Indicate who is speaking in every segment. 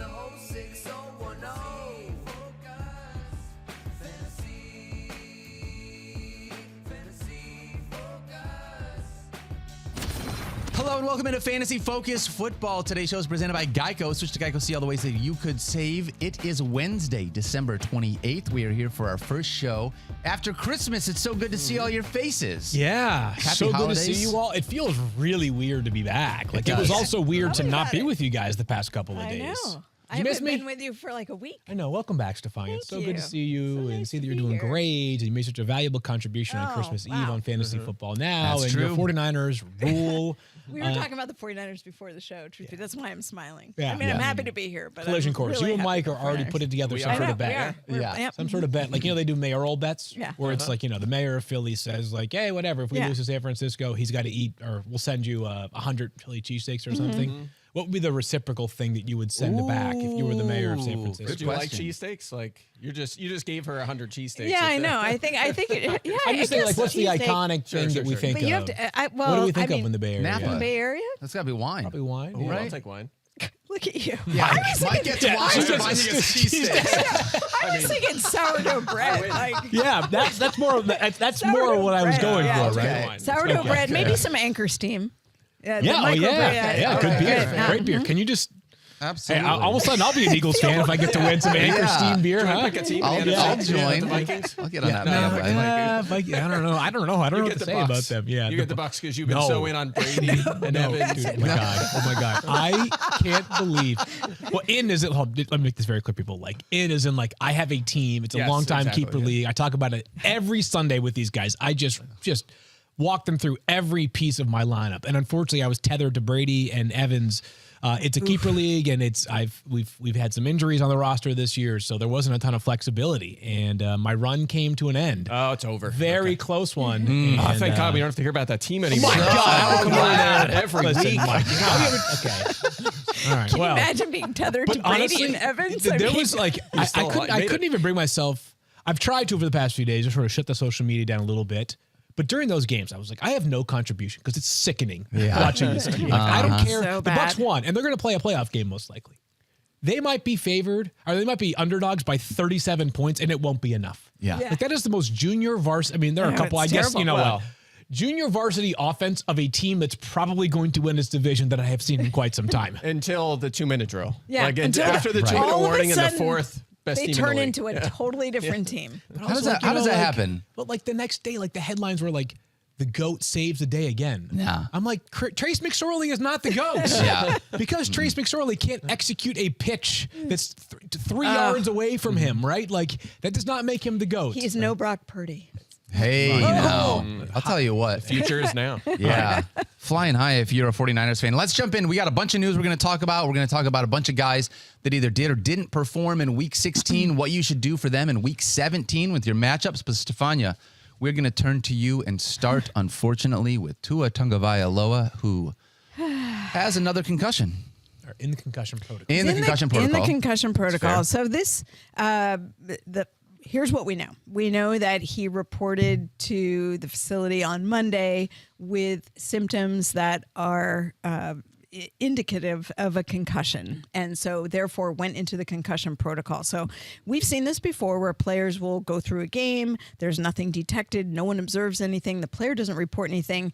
Speaker 1: the 06010.
Speaker 2: Hello and welcome into Fantasy Focus Football. Today's show is presented by Geico. Switch to Geico, see all the ways that you could save. It is Wednesday, December 28th. We are here for our first show after Christmas. It's so good to see all your faces.
Speaker 3: Yeah,
Speaker 2: Happy
Speaker 3: so
Speaker 2: holidays.
Speaker 3: good to see you all. It feels really weird to be back. Like it was also weird to not be with you guys the past couple of days.
Speaker 4: I know. I
Speaker 3: You miss
Speaker 4: haven't
Speaker 3: me?
Speaker 4: been with you for like a week.
Speaker 3: I know. Welcome back, Stephania. It's so
Speaker 4: Thank
Speaker 3: good to
Speaker 4: you.
Speaker 3: see you
Speaker 4: So
Speaker 3: and
Speaker 4: nice
Speaker 3: see that
Speaker 4: to
Speaker 3: you're
Speaker 4: be
Speaker 3: doing
Speaker 4: here.
Speaker 3: great. And you made such a valuable contribution on
Speaker 4: Oh,
Speaker 3: Christmas Eve
Speaker 4: wow.
Speaker 3: on fantasy football now.
Speaker 2: That's
Speaker 3: and
Speaker 2: true.
Speaker 3: your 49ers rule.
Speaker 4: We were talking about the 49ers before the show, truthfully. That's why I'm smiling.
Speaker 3: Yeah.
Speaker 4: I mean, I'm
Speaker 3: Yeah.
Speaker 4: happy to be here, but
Speaker 3: Collision
Speaker 4: I'm
Speaker 3: course.
Speaker 4: really
Speaker 3: You and
Speaker 4: happy
Speaker 3: Mike
Speaker 4: for
Speaker 3: are already
Speaker 4: 49ers.
Speaker 3: putting together some
Speaker 4: I
Speaker 3: sort
Speaker 4: know,
Speaker 3: of bet.
Speaker 4: we are. We're-
Speaker 2: Yeah.
Speaker 4: yep.
Speaker 3: Some sort of bet. Like, they do mayoral bets
Speaker 4: Yeah.
Speaker 3: where it's like, the mayor of Philly says like, hey, whatever, if we
Speaker 4: Yeah.
Speaker 3: lose to San Francisco, he's got to eat, or we'll send you 100 Philly cheesesteaks or something. What would be the reciprocal thing that you would send back if you were the mayor of San
Speaker 2: Ooh,
Speaker 3: Francisco?
Speaker 2: good
Speaker 5: Do you like
Speaker 2: question.
Speaker 5: cheesesteaks? Like you just gave her 100 cheesesteaks.
Speaker 4: Yeah, I
Speaker 5: like
Speaker 4: know.
Speaker 5: that.
Speaker 4: I think it, yeah.
Speaker 3: I'm just saying, like, what's the
Speaker 4: cheesesteak-
Speaker 3: iconic
Speaker 5: Sure,
Speaker 3: thing
Speaker 5: sure,
Speaker 3: that we
Speaker 5: sure.
Speaker 3: think
Speaker 4: But
Speaker 3: of?
Speaker 4: you have to.
Speaker 3: What do we think
Speaker 4: I
Speaker 3: of
Speaker 4: mean,
Speaker 3: in the Bay Area?
Speaker 2: Napa.
Speaker 4: Bay Area?
Speaker 2: That's got to be wine.
Speaker 3: Probably wine.
Speaker 5: Yeah,
Speaker 2: Right?
Speaker 5: I'll take wine.
Speaker 4: Look at you.
Speaker 2: Yeah,
Speaker 4: I was
Speaker 2: Mike
Speaker 4: thinking,
Speaker 2: gets wine. Stephania gets cheesesteaks.
Speaker 4: I was thinking sourdough bread. Like
Speaker 3: Yeah, that's more what I was
Speaker 4: bread,
Speaker 3: going
Speaker 4: yeah.
Speaker 3: for, right?
Speaker 2: Okay.
Speaker 3: Wine.
Speaker 4: sourdough
Speaker 3: Okay.
Speaker 4: bread, maybe some Anchor Steam.
Speaker 3: Yeah,
Speaker 4: the
Speaker 3: oh
Speaker 4: microbread.
Speaker 3: yeah, good
Speaker 2: Okay.
Speaker 3: beer,
Speaker 4: Yeah.
Speaker 3: great beer. Can you just? Hey,
Speaker 2: Absolutely.
Speaker 3: all of a sudden, I'll be an Eagles fan if I get to win some Anchor
Speaker 2: Yeah.
Speaker 3: Steam beer, huh?
Speaker 5: Pick a team.
Speaker 2: I'll,
Speaker 5: man.
Speaker 2: I'll
Speaker 5: Yeah,
Speaker 2: join.
Speaker 5: the Vikings.
Speaker 2: I'll get on that.
Speaker 5: No,
Speaker 2: man.
Speaker 5: okay.
Speaker 3: I don't know. I don't know
Speaker 5: You
Speaker 3: what
Speaker 5: get
Speaker 3: to
Speaker 5: the
Speaker 3: say
Speaker 5: Bucks.
Speaker 3: about them. Yeah,
Speaker 5: you get the Bucks because you've been
Speaker 3: No.
Speaker 5: so in on Brady and
Speaker 3: No,
Speaker 5: Evans.
Speaker 3: dude, oh my god! I can't believe. Well, let me make this very clear, people. Like, is in like I have a team. It's a
Speaker 5: Yes,
Speaker 3: long time
Speaker 5: exactly,
Speaker 3: keeper
Speaker 5: yeah.
Speaker 3: league. I talk about it every Sunday with these guys. I just walk them through every piece of my lineup, and unfortunately, I was tethered to Brady and Evans. It's a keeper league, and we've had some injuries on the roster this year, so there wasn't a ton of flexibility, and my run came to an end.
Speaker 5: Oh, it's over.
Speaker 3: Very close one. And,
Speaker 5: Oh, thank God we don't have to hear about that team anymore.
Speaker 3: my God, I will come on there
Speaker 5: every
Speaker 3: Listen,
Speaker 5: week.
Speaker 3: Mike, okay. All right.
Speaker 4: Can
Speaker 3: well,
Speaker 4: you imagine being tethered to
Speaker 3: but
Speaker 4: Brady
Speaker 3: honestly,
Speaker 4: and Evans?
Speaker 3: there
Speaker 4: I mean,
Speaker 3: was like I
Speaker 5: still
Speaker 3: couldn't
Speaker 5: made it.
Speaker 3: even bring myself. I've tried to over the past few days to sort of shut the social media down a little bit. But during those games, I was like, I have no contribution because it's sickening watching this team. Like, I don't care.
Speaker 4: So
Speaker 3: the
Speaker 4: bad.
Speaker 3: Bucks won, and they're going to play a playoff game most likely. They might be favored, or they might be underdogs by 37 points, and it won't be enough.
Speaker 2: Yeah.
Speaker 3: Like that is the most junior varsity. I mean, there are a
Speaker 4: know,
Speaker 3: couple. I
Speaker 4: it's
Speaker 3: guess
Speaker 4: terrible.
Speaker 3: you know
Speaker 5: Well,
Speaker 3: what. Junior varsity offense of a team that's probably going to win this division that I have seen in quite some time.
Speaker 5: Until the 2-minute drill.
Speaker 4: Yeah,
Speaker 5: Like,
Speaker 4: until
Speaker 5: after the
Speaker 3: Right.
Speaker 5: 2-minute
Speaker 4: all of a
Speaker 5: warning and the
Speaker 4: sudden,
Speaker 5: fourth best
Speaker 4: they
Speaker 5: team
Speaker 4: turn
Speaker 5: in the league.
Speaker 4: into a totally different team.
Speaker 3: But
Speaker 2: How does
Speaker 3: also,
Speaker 2: that- how does that
Speaker 3: like-
Speaker 2: happen?
Speaker 3: But like the next day, like the headlines were like, the GOAT saves the day again.
Speaker 2: Yeah.
Speaker 3: I'm like, Trace McSorley is not the GOAT.
Speaker 2: Yeah.
Speaker 3: Because Trace McSorley can't execute a pitch that's 3 yards away from him, right? Like, that does not make him the GOAT.
Speaker 4: He's no Brock Purdy.
Speaker 2: Hey, now, I'll tell you what.
Speaker 5: Future is now.
Speaker 2: Yeah. Flying high if you're a 49ers fan. Let's jump in. We got a bunch of news we're going to talk about. We're going to talk about a bunch of guys that either did or didn't perform in Week 16, what you should do for them in Week 17 with your matchups. But, Stephania, we're going to turn to you and start, unfortunately, with Tua Tagovailoa, who has another concussion.
Speaker 3: Or in the concussion protocol.
Speaker 2: In the concussion protocol.
Speaker 4: In the concussion protocol.
Speaker 2: fair.
Speaker 4: So this, here's what we know. We know that he reported to the facility on Monday with symptoms that are indicative of a concussion, and so therefore went into the concussion protocol. So we've seen this before where players will go through a game, there's nothing detected, no one observes anything, the player doesn't report anything.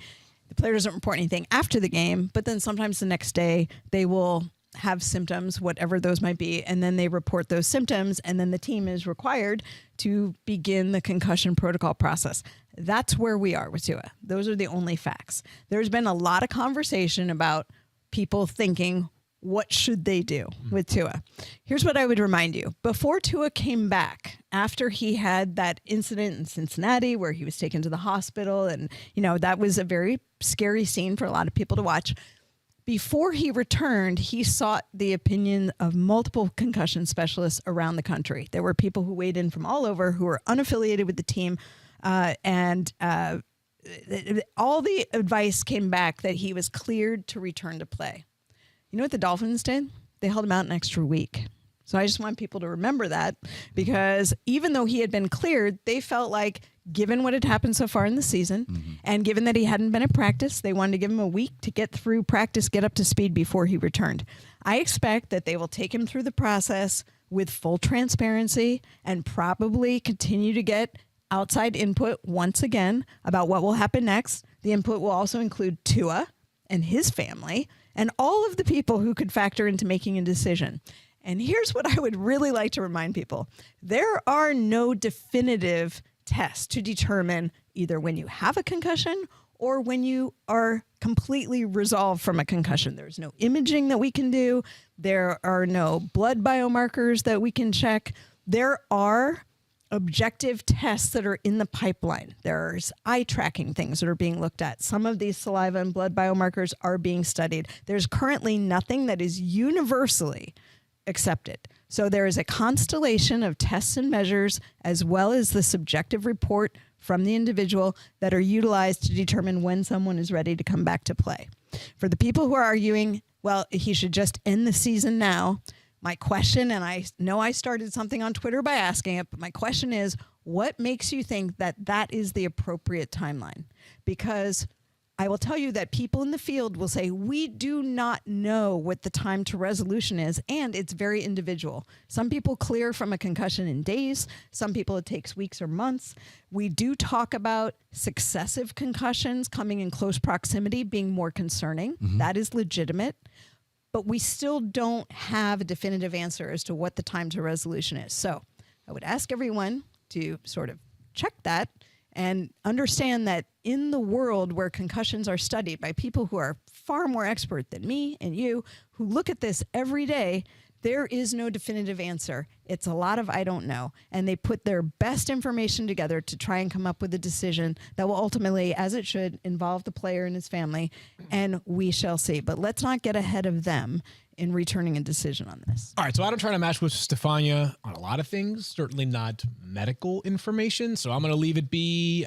Speaker 4: The player doesn't report anything after the game, but then sometimes the next day they will have symptoms, whatever those might be, and then they report those symptoms, and then the team is required to begin the concussion protocol process. That's where we are with Tua. Those are the only facts. There's been a lot of conversation about people thinking, what should they do with Tua? Here's what I would remind you. Before Tua came back, after he had that incident in Cincinnati where he was taken to the hospital, and that was a very scary scene for a lot of people to watch. Before he returned, he sought the opinion of multiple concussion specialists around the country. There were people who weighed in from all over who were unaffiliated with the team, and all the advice came back that he was cleared to return to play. You know what the Dolphins did? They held him out an extra week. So I just want people to remember that, because even though he had been cleared, they felt like, given what had happened so far in the season, and given that he hadn't been at practice, they wanted to give him a week to get through practice, get up to speed before he returned. I expect that they will take him through the process with full transparency and probably continue to get outside input once again about what will happen next. The input will also include Tua and his family and all of the people who could factor into making a decision. And here's what I would really like to remind people. There are no definitive tests to determine either when you have a concussion or when you are completely resolved from a concussion. There's no imaging that we can do. There are no blood biomarkers that we can check. There are objective tests that are in the pipeline. There's eye tracking things that are being looked at. Some of these saliva and blood biomarkers are being studied. There's currently nothing that is universally accepted. So there is a constellation of tests and measures, as well as the subjective report from the individual, that are utilized to determine when someone is ready to come back to play. For the people who are arguing, well, he should just end the season now, my question, and I know I started something on Twitter by asking it, but my question is, what makes you think that that is the appropriate timeline? Because I will tell you that people in the field will say, we do not know what the time to resolution is, and it's very individual. Some people clear from a concussion in days. Some people it takes weeks or months. We do talk about successive concussions coming in close proximity being more concerning. That is legitimate. But we still don't have a definitive answer as to what the time to resolution is. So I would ask everyone to sort of check that and understand that in the world where concussions are studied by people who are far more expert than me and you, who look at this every day, there is no definitive answer. It's a lot of I don't know. And they put their best information together to try and come up with a decision that will ultimately, as it should, involve the player and his family. And we shall see. But let's not get ahead of them in returning a decision on this.
Speaker 3: All right, so I don't try to match with Stephania on a lot of things, certainly not medical information, so I'm going to leave it be.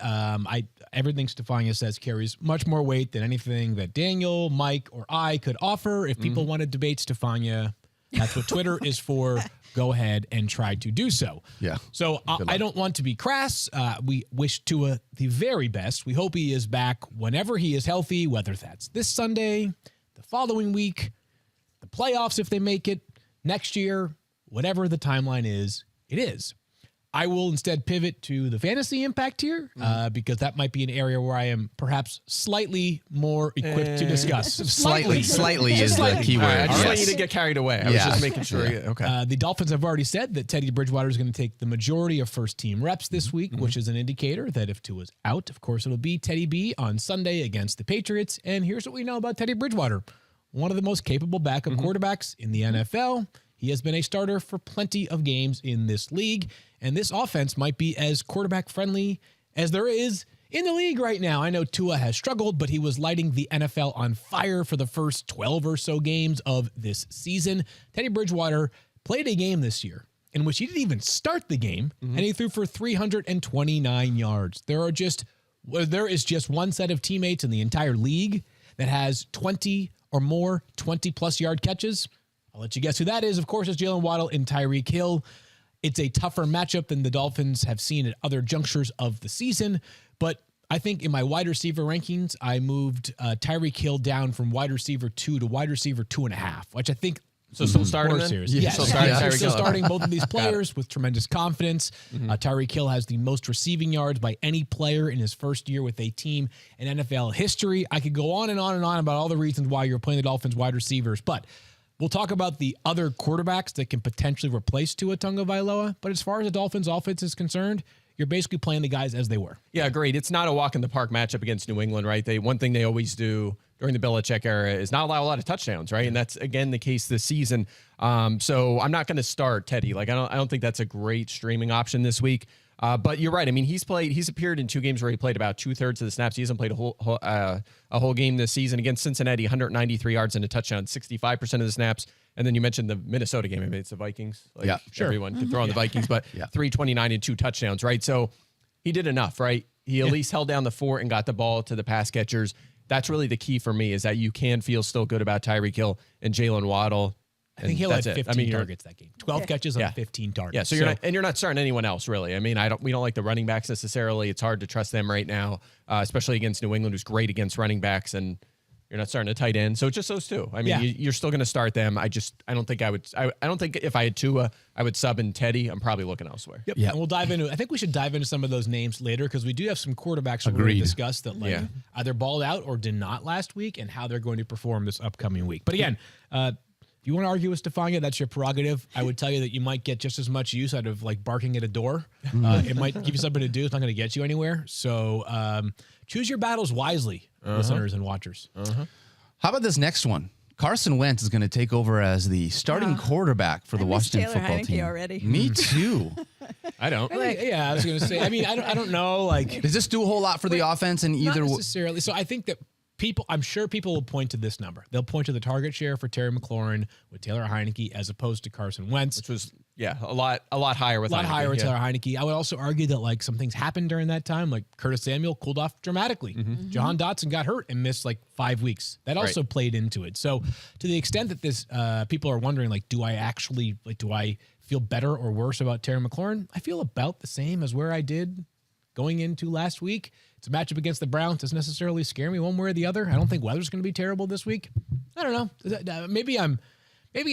Speaker 3: Everything Stephania says carries much more weight than anything that Daniel, Mike, or I could offer. If people want to debate Stephania, that's what Twitter is for. Go ahead and try to do so.
Speaker 2: Yeah.
Speaker 3: So I don't want to be crass. We wish Tua the very best. We hope he is back whenever he is healthy, whether that's this Sunday, the following week, the playoffs if they make it, next year, whatever the timeline is, it is. I will instead pivot to the fantasy impact here because that might be an area where I am perhaps slightly more equipped to discuss.
Speaker 2: Slightly is
Speaker 3: Slightly.
Speaker 2: the key word.
Speaker 5: I just want
Speaker 2: Yes.
Speaker 5: you to get carried away. I was just making sure. Okay.
Speaker 3: The Dolphins have already said that Teddy Bridgewater is going to take the majority of first-team reps this week, which is an indicator that if Tua's out, of course, it'll be Teddy B on Sunday against the Patriots. And here's what we know about Teddy Bridgewater. One of the most capable backup quarterbacks in the NFL. He has been a starter for plenty of games in this league, and this offense might be as quarterback-friendly as there is in the league right now. I know Tua has struggled, but he was lighting the NFL on fire for the first 12 or so games of this season. Teddy Bridgewater played a game this year in which he didn't even start the game, and he threw for 329 yards. There is just one set of teammates in the entire league that has 20 or more 20-plus yard catches. I'll let you guess who that is. Of course, it's Jalen Waddle and Tyreek Hill. It's a tougher matchup than the Dolphins have seen at other junctures of the season. But I think in my wide receiver rankings, I moved Tyreek Hill down from wide receiver 2 to wide receiver 2.5, which I think
Speaker 5: So still starting then?
Speaker 3: serious.
Speaker 5: Yeah.
Speaker 3: Yes,
Speaker 5: Still starting Tyreek
Speaker 3: still
Speaker 5: Hill.
Speaker 3: starting both of these players with tremendous confidence. Tyreek Hill has the most receiving yards by any player in his first year with a team in NFL history. I could go on and on and on about all the reasons why you're playing the Dolphins wide receivers, but we'll talk about the other quarterbacks that can potentially replace Tua Tagovailoa. But as far as the Dolphins offense is concerned, you're basically playing the guys as they were.
Speaker 5: Yeah, agreed. It's not a walk in the park matchup against New England, right? One thing they always do during the Belichick era is not allow a lot of touchdowns, right? And that's again the case this season. So I'm not going to start Teddy. Like I don't think that's a great streaming option this week. But you're right. I mean, he's appeared in 2 games where he played about 2/3 of the snaps. He hasn't played a whole game this season. Against Cincinnati, 193 yards and a touchdown, 65% of the snaps. And then you mentioned the Minnesota game. I mean, it's the Vikings. Like,
Speaker 2: Yeah,
Speaker 3: sure.
Speaker 5: Everyone can throw on the Vikings, but 329 and 2 touchdowns, right? So he did enough, right? He at least held down the fort and got the ball to the pass catchers. That's really the key for me, is that you can feel still good about Tyreek Hill and Jalen Waddle.
Speaker 3: I think he'll have 15 targets that game. 12 catches on 15 targets.
Speaker 5: Yeah, so you're not starting anyone else really. I mean, we don't like the running backs necessarily. It's hard to trust them right now, especially against New England, who's great against running backs, and you're not starting a tight end. So it's just those two. I mean, you're still going to start them. I don't think I would. I don't think if I had Tua, I would sub in Teddy. I'm probably looking elsewhere.
Speaker 3: Yep. And we'll dive into. I think we should dive into some of those names later because we do have some quarterbacks we're going to discuss that either balled out or did not last week, and how they're going to perform this upcoming week. But again, if you want to argue with Stephania, that's your prerogative. I would tell you that you might get just as much use out of like barking at a door. It might give you something to do. It's not going to get you anywhere. So choose your battles wisely, listeners and watchers.
Speaker 2: How about this next one? Carson Wentz is going to take over as the starting quarterback for the Washington
Speaker 4: Taylor
Speaker 2: football
Speaker 4: Heineke
Speaker 2: team.
Speaker 4: already.
Speaker 2: Me too.
Speaker 5: I don't.
Speaker 3: I was going to say. I mean, I don't know. Like,
Speaker 2: Does this do a whole lot for the offense? And either
Speaker 3: not necessarily. So I think that I'm sure people will point to this number. They'll point to the target share for Terry McLaurin with Taylor Heineke as opposed to Carson Wentz,
Speaker 5: which was a lot higher with
Speaker 3: Taylor Heineke. I would also argue that like some things happened during that time, like Curtis Samuel cooled off dramatically. Jahan Dotson got hurt and missed like 5 weeks. That also played into it. So to the extent that this people are wondering, like, do I feel better or worse about Terry McLaurin? I feel about the same as where I did going into last week. It's a matchup against the Browns. Doesn't necessarily scare me one way or the other. I don't think weather's going to be terrible this week. I don't know. Maybe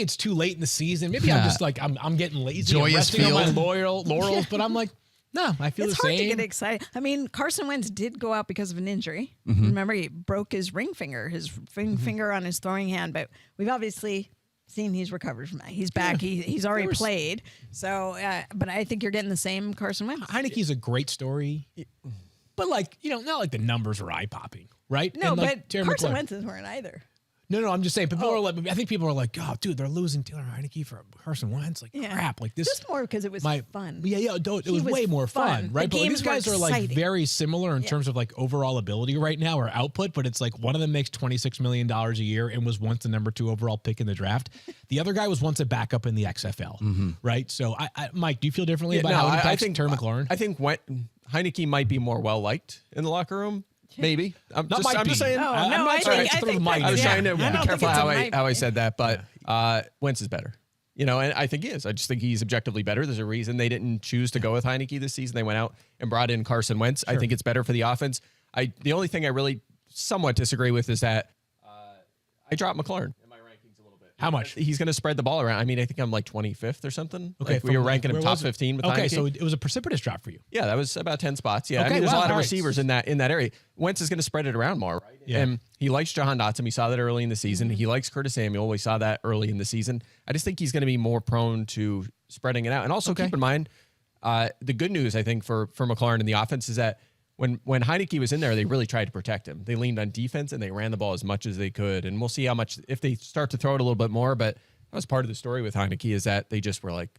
Speaker 3: it's too late in the season. Maybe I'm just like I'm getting lazy.
Speaker 2: Joyous
Speaker 3: and resting on my laurels, but I'm like, no, I feel
Speaker 4: it's
Speaker 3: the same.
Speaker 4: It's hard to get excited. I mean, Carson Wentz did go out because of an injury. Remember, he broke his ring finger on his throwing hand, but we've obviously seen he's recovered from that. He's back. He's already played. So, but I think you're getting the same Carson Wentz.
Speaker 3: Heineke's a great story, but like, not like the numbers are eye popping, right?
Speaker 4: No,
Speaker 3: and like,
Speaker 4: but Carson Wentz weren't either.
Speaker 3: No, I'm just saying. People are like, I think people are like, oh, dude, they're losing Taylor Heineke for Carson Wentz. Like, crap. Like this.
Speaker 4: Just more because it was fun.
Speaker 3: It was way more fun, right? But these guys are like very similar in terms of like overall ability right now or output. But it's like one of them makes $26 million a year and was once the number 2 overall pick in the draft. The other guy was once a backup in the XFL, right? So, Mike, do you feel differently about how he impacts Terry McLaurin?
Speaker 5: I think Heineke might be more well liked in the locker room. Maybe. I'm just saying.
Speaker 4: I
Speaker 5: was trying to be careful how I said that, but Wentz is better. And I think he is. I just think he's objectively better. There's a reason they didn't choose to go with Heineke this season. They went out and brought in Carson Wentz. Sure. I think it's better for the offense. The only thing I really somewhat disagree with is that I dropped McLaurin.
Speaker 3: How much?
Speaker 5: He's going to spread the ball around. I mean, I think I'm like 25th or something. Okay. Like we were ranking him top 15 with Heineke.
Speaker 3: Okay, so it was a precipitous drop for you.
Speaker 5: Yeah, that was about 10 spots. Yeah, there's a lot of receivers in that area. Wentz is going to spread it around more. Right? Yeah. And he likes Jahan Dotson. We saw that early in the season. He likes Curtis Samuel. We saw that early in the season. I just think he's going to be more prone to spreading it out. And also keep in mind, the good news, I think, for McLaurin in the offense is that when Heineke was in there, they really tried to protect him. They leaned on defense and they ran the ball as much as they could. And we'll see how much, if they start to throw it a little bit more, but that was part of the story with Heineke is that they just were like,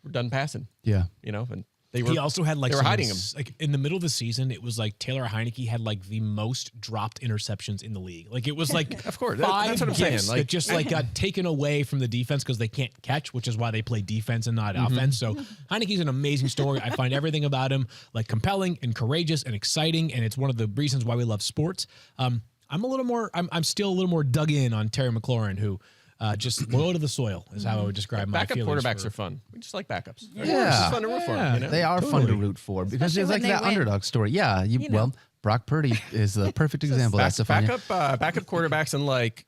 Speaker 5: we're done passing.
Speaker 2: Yeah.
Speaker 5: And he
Speaker 3: also had like
Speaker 5: they were hiding him.
Speaker 3: Like in the middle of the season, it was like Taylor Heineke had like the most dropped interceptions in the league. Like it was like
Speaker 5: of course
Speaker 3: that's
Speaker 5: what I'm saying.
Speaker 3: Like just like got taken away from the defense because they can't catch, which is why they play defense and not offense. So Heineke's an amazing story. I find everything about him like compelling and courageous and exciting, and it's one of the reasons why we love sports. I'm still a little more dug in on Terry McLaurin, who. Just loyal to the soil is how I would describe my
Speaker 5: backup
Speaker 3: feelings.
Speaker 5: Quarterbacks are fun. We just like backups.
Speaker 2: Yeah.
Speaker 5: It's fun to root for them.
Speaker 2: They are fun to root for because it's like that underdog story. Yeah. Well, Brock Purdy is the perfect example.
Speaker 5: Backup quarterbacks and like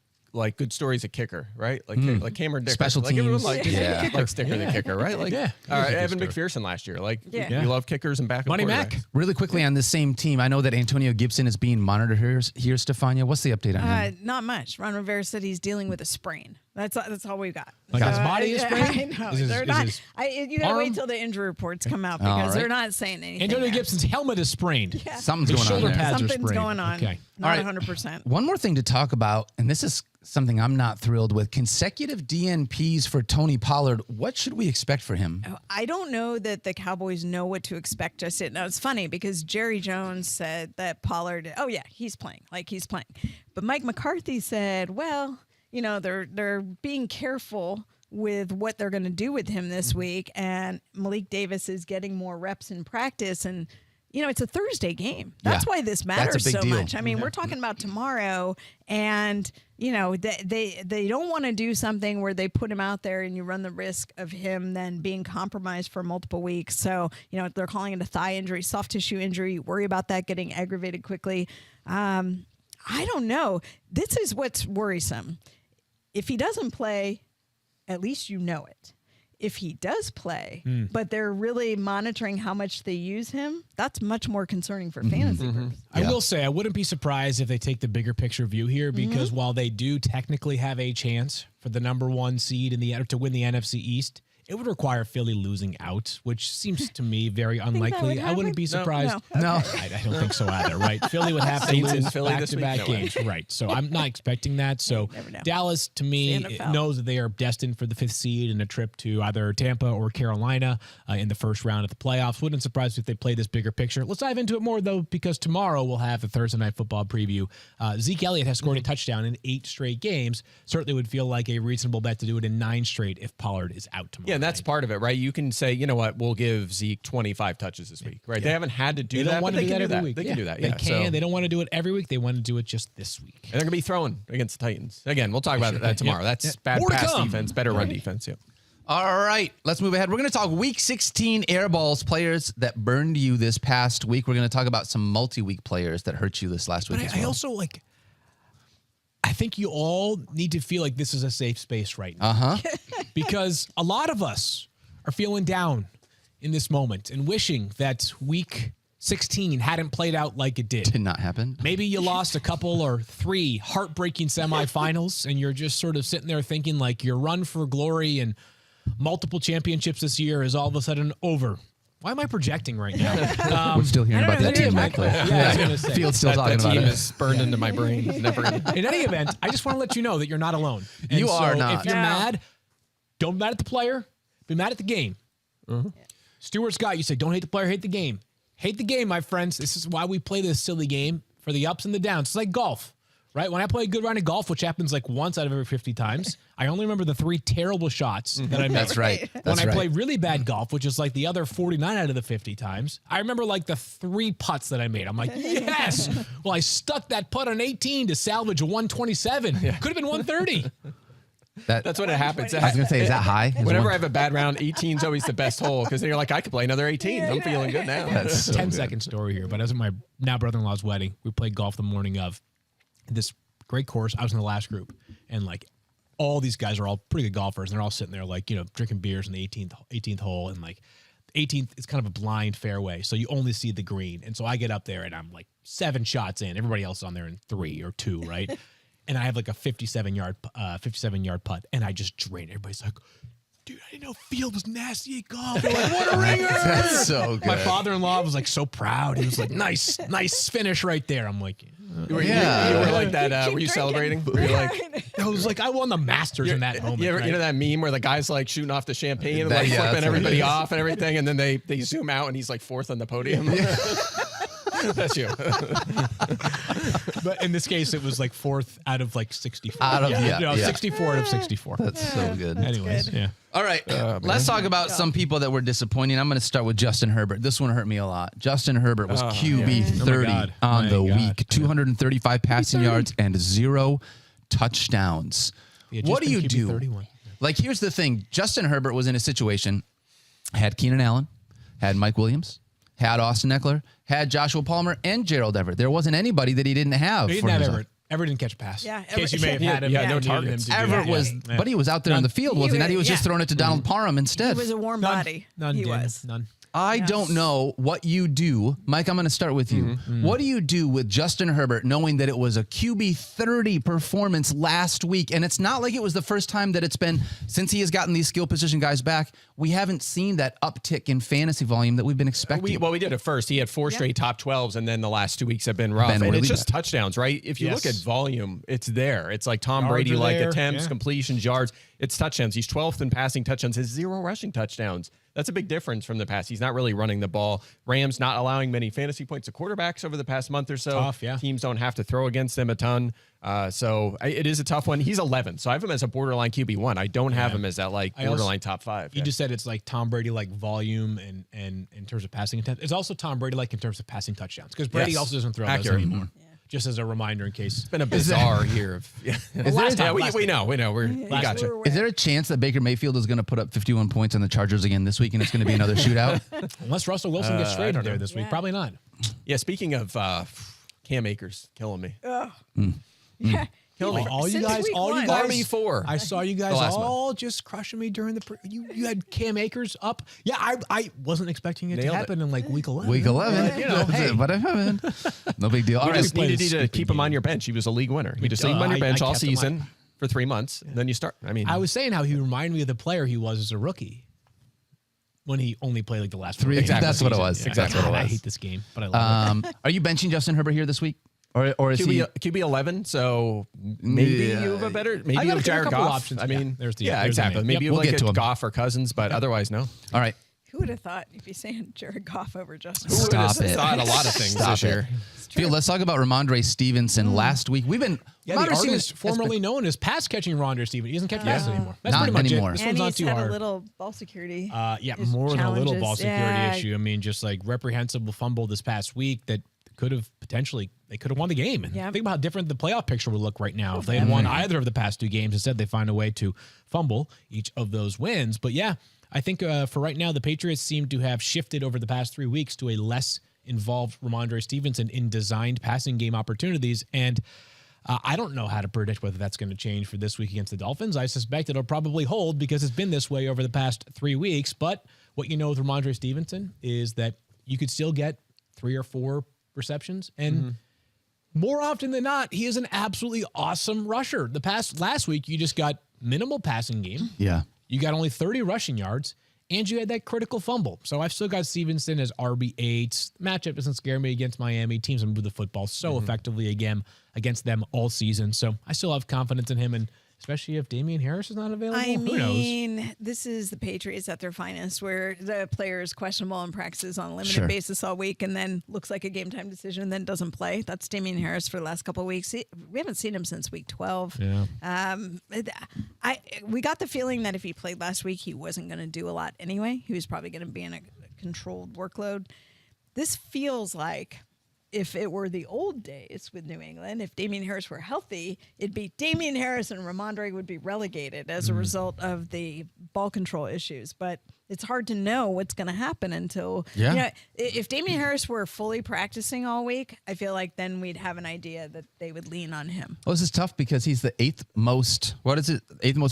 Speaker 5: good stories at kicker, right? Like Cameron Dicker.
Speaker 2: Special
Speaker 5: like
Speaker 2: teams.
Speaker 5: Likes Dicker the kicker, right? Like
Speaker 3: all
Speaker 5: right, Evan McPherson last year. Like you love kickers and backup
Speaker 3: Money
Speaker 5: quarterbacks.
Speaker 3: Mac.
Speaker 2: Really quickly on this same team, I know that Antonio Gibson is being monitored here, Stephania. What's the update on him?
Speaker 4: Not much. Ron Rivera said he's dealing with a sprain. That's all we've got.
Speaker 3: Like his body is sprained?
Speaker 4: I know. They're not. You got to wait till the injury reports come out because they're not saying anything.
Speaker 3: Antonio Gibson's helmet is sprained.
Speaker 4: Yeah.
Speaker 2: Something's going on
Speaker 3: shoulder
Speaker 2: there.
Speaker 3: pads
Speaker 4: Something's
Speaker 3: are sprained.
Speaker 4: going on.
Speaker 3: Okay.
Speaker 4: Not 100%.
Speaker 2: One more thing to talk about, and this is something I'm not thrilled with. Consecutive DNPs for Tony Pollard. What should we expect for him?
Speaker 4: I don't know that the Cowboys know what to expect just yet. Now, it's funny because Jerry Jones said that Pollard, he's playing. But Mike McCarthy said, well, they're being careful with what they're going to do with him this week. And Malik Davis is getting more reps in practice. And it's a Thursday game. That's why this matters
Speaker 2: big
Speaker 4: so
Speaker 2: deal.
Speaker 4: much. I mean, we're talking about tomorrow, and they don't want to do something where they put him out there and you run the risk of him then being compromised for multiple weeks. So they're calling it a thigh injury, soft tissue injury. You worry about that getting aggravated quickly. I don't know. This is what's worrisome. If he doesn't play, at least you know it. If he does play, but they're really monitoring how much they use him, that's much more concerning for fantasy purposes.
Speaker 3: I will say I wouldn't be surprised if they take the bigger picture view here, because while they do technically have a chance for the number 1 seed to win the NFC East, it would require Philly losing out, which seems to me very unlikely. I wouldn't be surprised.
Speaker 2: No.
Speaker 3: I don't think so either, right? Philly would have to
Speaker 5: Saints in
Speaker 3: lose
Speaker 5: Philly this week?
Speaker 3: back-to-back
Speaker 5: No way.
Speaker 3: games, right? So I'm not expecting that. So
Speaker 4: never know.
Speaker 3: Dallas, to me,
Speaker 4: It's the NFL.
Speaker 3: knows that they are destined for the 5th seed and a trip to either Tampa or Carolina in the first round of the playoffs. Wouldn't surprise me if they play this bigger picture. Let's dive into it more, though, because tomorrow we'll have the Thursday Night Football preview. Zeke Elliott has scored a touchdown in 8 straight games. Certainly would feel like a reasonable bet to do it in 9 straight if Pollard is out tomorrow.
Speaker 5: Yeah, and that's part of it, right? You can say, you know what, we'll give Zeke 25 touches this week, right? They haven't had to do
Speaker 3: They
Speaker 5: that,
Speaker 3: don't
Speaker 5: but
Speaker 3: want
Speaker 5: they
Speaker 3: to do
Speaker 5: can
Speaker 3: that
Speaker 5: do
Speaker 3: every
Speaker 5: that.
Speaker 3: week.
Speaker 5: They can do that.
Speaker 3: They
Speaker 5: Yeah,
Speaker 3: can.
Speaker 5: So-
Speaker 3: They don't want to do it every week. They want to do it just this week.
Speaker 5: And they're going to be throwing against the Titans. Again, we'll talk about that tomorrow. That's bad
Speaker 3: More to
Speaker 5: pass
Speaker 3: come.
Speaker 5: defense, better run defense. Yeah.
Speaker 2: All right, let's move ahead. We're going to talk Week 16 airballs, players that burned you this past week. We're going to talk about some multi-week players that hurt you this last week
Speaker 3: But
Speaker 2: as
Speaker 3: I
Speaker 2: well.
Speaker 3: also I think you all need to feel like this is a safe space right now.
Speaker 2: Uh-huh.
Speaker 3: Because a lot of us are feeling down in this moment and wishing that week 16 hadn't played out like it did.
Speaker 2: Did not happen.
Speaker 3: Maybe you lost a couple or 3 heartbreaking semifinals, and you're just sort of sitting there thinking like your run for glory and multiple championships this year is all of a sudden over. Why am I projecting right now?
Speaker 2: We're still hearing
Speaker 4: I don't
Speaker 2: about
Speaker 4: know,
Speaker 2: that
Speaker 4: they're
Speaker 2: team,
Speaker 4: doing
Speaker 2: right, Clay?
Speaker 3: Yeah, I was gonna say.
Speaker 2: Field's still talking
Speaker 5: that
Speaker 2: about
Speaker 5: team
Speaker 2: it.
Speaker 5: is burned into my brain. Never.
Speaker 3: In any event, I just want to let you know that you're not alone. And
Speaker 2: You are not.
Speaker 3: If you're
Speaker 4: No.
Speaker 3: mad, don't be mad at the player. Be mad at the game. Stuart Scott, you say, don't hate the player, hate the game. Hate the game, my friends. This is why we play this silly game, for the ups and the downs. It's like golf, right? When I play a good round of golf, which happens like once out of every 50 times, I only remember the 3 terrible shots that I made.
Speaker 2: That's right.
Speaker 3: When
Speaker 2: That's
Speaker 3: I
Speaker 2: right.
Speaker 3: play really bad golf, which is like the other 49 out of the 50 times, I remember like the 3 putts that I made. I'm like, yes. Well, I stuck that putt on 18 to salvage a 127. Could have been 130.
Speaker 5: That's what it happens.
Speaker 2: I was going to say, is that high? Is
Speaker 5: Whenever
Speaker 2: one-
Speaker 5: I have a bad round, 18 is always the best hole, because then you're like, I could play another 18. I'm feeling good now.
Speaker 2: That's so
Speaker 3: 10-second story here, but I was at my now brother-in-law's wedding. We played golf the morning of this great course. I was in the last group, and like all these guys are all pretty good golfers, and they're all sitting there like, drinking beers in the 18th hole, and like 18th is kind of a blind fairway, so you only see the green. And so I get up there, and I'm like 7 shots in. Everybody else is on there in 3 or 2, right? And I have like a 57-yard putt, and I just drain. Everybody's like, dude, I didn't know field was nasty at golf. They're like, what a ringer!
Speaker 2: That's so good.
Speaker 3: My father-in-law was like so proud. He was like, nice finish right there. I'm like,
Speaker 5: You were,
Speaker 2: Yeah.
Speaker 5: you were like that. Were you
Speaker 4: drinking.
Speaker 5: celebrating? Were you like,
Speaker 3: I was like, I won the Masters in that moment.
Speaker 5: you
Speaker 3: right?
Speaker 5: know that meme where the guy's like shooting off the champagne and
Speaker 2: That-
Speaker 5: like
Speaker 2: yeah,
Speaker 5: flipping
Speaker 2: that's
Speaker 5: everybody
Speaker 2: right.
Speaker 5: off and everything, and then they zoom out and he's like 4th on the podium. That's you.
Speaker 3: But in this case, it was like 4th out of like 64.
Speaker 2: Out of- yeah.
Speaker 3: 64 out of 64.
Speaker 2: That's so good.
Speaker 3: Anyways, yeah.
Speaker 2: All right, let's talk about some people that were disappointing. I'm going to start with Justin Herbert. This one hurt me a lot. Justin Herbert was QB 30
Speaker 3: God.
Speaker 2: on
Speaker 3: My
Speaker 2: the
Speaker 3: God.
Speaker 2: week, 235 passing yards and 0 touchdowns.
Speaker 3: He had just
Speaker 2: What do
Speaker 3: been
Speaker 2: you
Speaker 3: QB
Speaker 2: do?
Speaker 3: 31.
Speaker 2: Like, here's the thing. Justin Herbert was in a situation, had Keenan Allen, had Mike Williams, had Austin Eckler, had Joshua Palmer, and Gerald Everett. There wasn't anybody that he didn't have.
Speaker 3: He didn't
Speaker 2: for
Speaker 3: have
Speaker 2: himself.
Speaker 3: Everett. Everett didn't catch a pass.
Speaker 4: Yeah,
Speaker 3: In case you may have
Speaker 4: Everett-
Speaker 3: had him.
Speaker 5: Yeah,
Speaker 3: and
Speaker 5: no
Speaker 3: needed him
Speaker 5: targets.
Speaker 3: to do
Speaker 2: Everett
Speaker 3: that.
Speaker 2: was,
Speaker 3: Yeah.
Speaker 2: but he was out there on the field, wasn't he? He was just
Speaker 4: yeah.
Speaker 2: throwing it to Donald Parham instead.
Speaker 4: He was a warm
Speaker 3: None.
Speaker 4: body.
Speaker 3: None.
Speaker 4: He
Speaker 3: Daniel.
Speaker 4: was.
Speaker 3: None.
Speaker 2: I don't know what you do. Mike, I'm going to start with you. What do you do with Justin Herbert knowing that it was a QB 30 performance last week? And it's not like it was the first time that it's been since he has gotten these skill position guys back. We haven't seen that uptick in fantasy volume that we've been expecting.
Speaker 5: We did it first. He had 4 straight top 12s, and then the last 2 weeks have been rough.
Speaker 2: Been
Speaker 5: and
Speaker 2: really
Speaker 5: it's just
Speaker 2: bad.
Speaker 5: touchdowns, right? If you look
Speaker 3: Yes.
Speaker 5: at volume, it's there. It's like Tom
Speaker 3: Yards
Speaker 5: Brady,
Speaker 3: are
Speaker 5: like
Speaker 3: there,
Speaker 5: attempts,
Speaker 3: yeah.
Speaker 5: completions, yards. It's touchdowns. He's 12th in passing touchdowns. Has 0 rushing touchdowns. That's a big difference from the past. He's not really running the ball. Rams not allowing many fantasy points to quarterbacks over the past month or so.
Speaker 3: Tough, yeah.
Speaker 5: Teams don't have to throw against them a ton. So it is a tough one. He's 11, so I have him as a borderline QB1. I don't have him as that like borderline top 5.
Speaker 3: You just said it's like Tom Brady like volume and in terms of passing attempt. It's also Tom Brady like in terms of passing touchdowns because Brady also doesn't throw those anymore. Just as a reminder in case.
Speaker 5: It's been a bizarre year of. Yeah. We know. We got you.
Speaker 2: Is there a chance that Baker Mayfield is going to put up 51 points on the Chargers again this week, and it's going to be another shootout?
Speaker 3: Unless Russell Wilson gets traded there this week, probably not.
Speaker 5: Yeah. Speaking of Cam Akers, killing me.
Speaker 4: Yeah.
Speaker 5: Kill me.
Speaker 3: All you
Speaker 4: Since
Speaker 3: guys,
Speaker 4: week
Speaker 3: all you
Speaker 4: one.
Speaker 3: guys.
Speaker 5: RB4.
Speaker 3: I saw you guys
Speaker 5: last
Speaker 3: all just crushing me during the. You had Cam Akers up. Yeah, I wasn't expecting it to
Speaker 5: Nailed
Speaker 3: happen in like week 11.
Speaker 2: Week 11.
Speaker 3: You know, hey.
Speaker 2: But it happened. No big deal. All
Speaker 5: You
Speaker 2: right.
Speaker 5: just needed to keep him on your bench. He was a league winner. You just leave him on your
Speaker 3: I
Speaker 5: bench all
Speaker 3: kept him on.
Speaker 5: season for 3 months. And then you start. I mean,
Speaker 3: I was saying how he reminded me of the player he was as a rookie when he only played like the last
Speaker 2: 3
Speaker 3: week.
Speaker 2: exactly. That's what it was.
Speaker 3: Yeah,
Speaker 2: Exactly
Speaker 3: God,
Speaker 2: what it
Speaker 3: I
Speaker 2: was.
Speaker 3: hate this game, but I love it.
Speaker 2: Are you benching Justin Herbert here this week? Or is he
Speaker 5: QB 11, so maybe you have a better, maybe
Speaker 3: I
Speaker 5: you
Speaker 3: got
Speaker 5: have
Speaker 3: a
Speaker 5: Jared
Speaker 3: couple
Speaker 5: Goff.
Speaker 3: options.
Speaker 5: I mean,
Speaker 3: Yeah, there's the
Speaker 5: exactly.
Speaker 3: name.
Speaker 5: Maybe
Speaker 3: Yep.
Speaker 5: you
Speaker 2: We'll
Speaker 5: have
Speaker 2: get to
Speaker 5: like
Speaker 2: him.
Speaker 5: a Goff or Cousins, but otherwise, no.
Speaker 2: All right.
Speaker 4: Who would have thought you'd be saying Jared Goff over Justin?
Speaker 2: Stop
Speaker 5: Who would have
Speaker 2: it.
Speaker 5: thought a lot of things
Speaker 2: Stop
Speaker 5: this
Speaker 2: it.
Speaker 5: year.
Speaker 2: Field, let's talk about Ramondre Stevenson. Last week, we've been
Speaker 3: Yeah, the
Speaker 2: Ramondre
Speaker 3: artist
Speaker 2: Stevenson
Speaker 3: formerly known as pass catching Rondre Stevenson. He doesn't catch passes anymore. That's
Speaker 2: Not
Speaker 3: pretty much
Speaker 2: anymore.
Speaker 3: it. This
Speaker 4: And
Speaker 3: one's not
Speaker 4: he's
Speaker 3: too
Speaker 4: had
Speaker 3: hard.
Speaker 4: a little ball security.
Speaker 3: Yeah,
Speaker 4: his
Speaker 3: more than a little ball
Speaker 4: challenges.
Speaker 3: security
Speaker 4: Yeah.
Speaker 3: issue. I mean, just like reprehensible fumble this past week that could have potentially they could have won the game. And
Speaker 4: Yeah.
Speaker 3: think about how different the playoff picture would look right now if they had won either of the past 2 games. Instead, they find a way to fumble each of those wins. But yeah, I think for right now, the Patriots seem to have shifted over the past 3 weeks to a less involved Ramondre Stevenson in designed passing game opportunities. And I don't know how to predict whether that's going to change for this week against the Dolphins. I suspect it'll probably hold because it's been this way over the past 3 weeks. But what you know with Ramondre Stevenson is that you could still get 3 or 4 receptions. And more often than not, he is an absolutely awesome rusher. Last week, you just got minimal passing game.
Speaker 2: Yeah.
Speaker 3: You got only 30 rushing yards, and you had that critical fumble. So I've still got Stevenson as RB8. Matchup doesn't scare me against Miami. Teams move the football so effectively again against them all season. So I still have confidence in him, and especially if Damian Harris is not available.
Speaker 4: I
Speaker 3: Who knows?
Speaker 4: mean, this is the Patriots at their finest, where the player is questionable and practices on a limited
Speaker 2: Sure.
Speaker 4: basis all week, and then looks like a game time decision, and then doesn't play. That's Damian Harris for the last couple of weeks. We haven't seen him since week 12.
Speaker 3: Yeah.
Speaker 4: We got the feeling that if he played last week, he wasn't going to do a lot anyway. He was probably going to be in a controlled workload. This feels like if it were the old days with New England, if Damian Harris were healthy, it'd be Damian Harris and Ramondre would be relegated as a result of the ball control issues. But it's hard to know what's going to happen until,
Speaker 2: Yeah.
Speaker 4: you know, if Damian Harris were fully practicing all week, I feel like then we'd have an idea that they would lean on him.
Speaker 2: Well, this is tough because he's the eighth most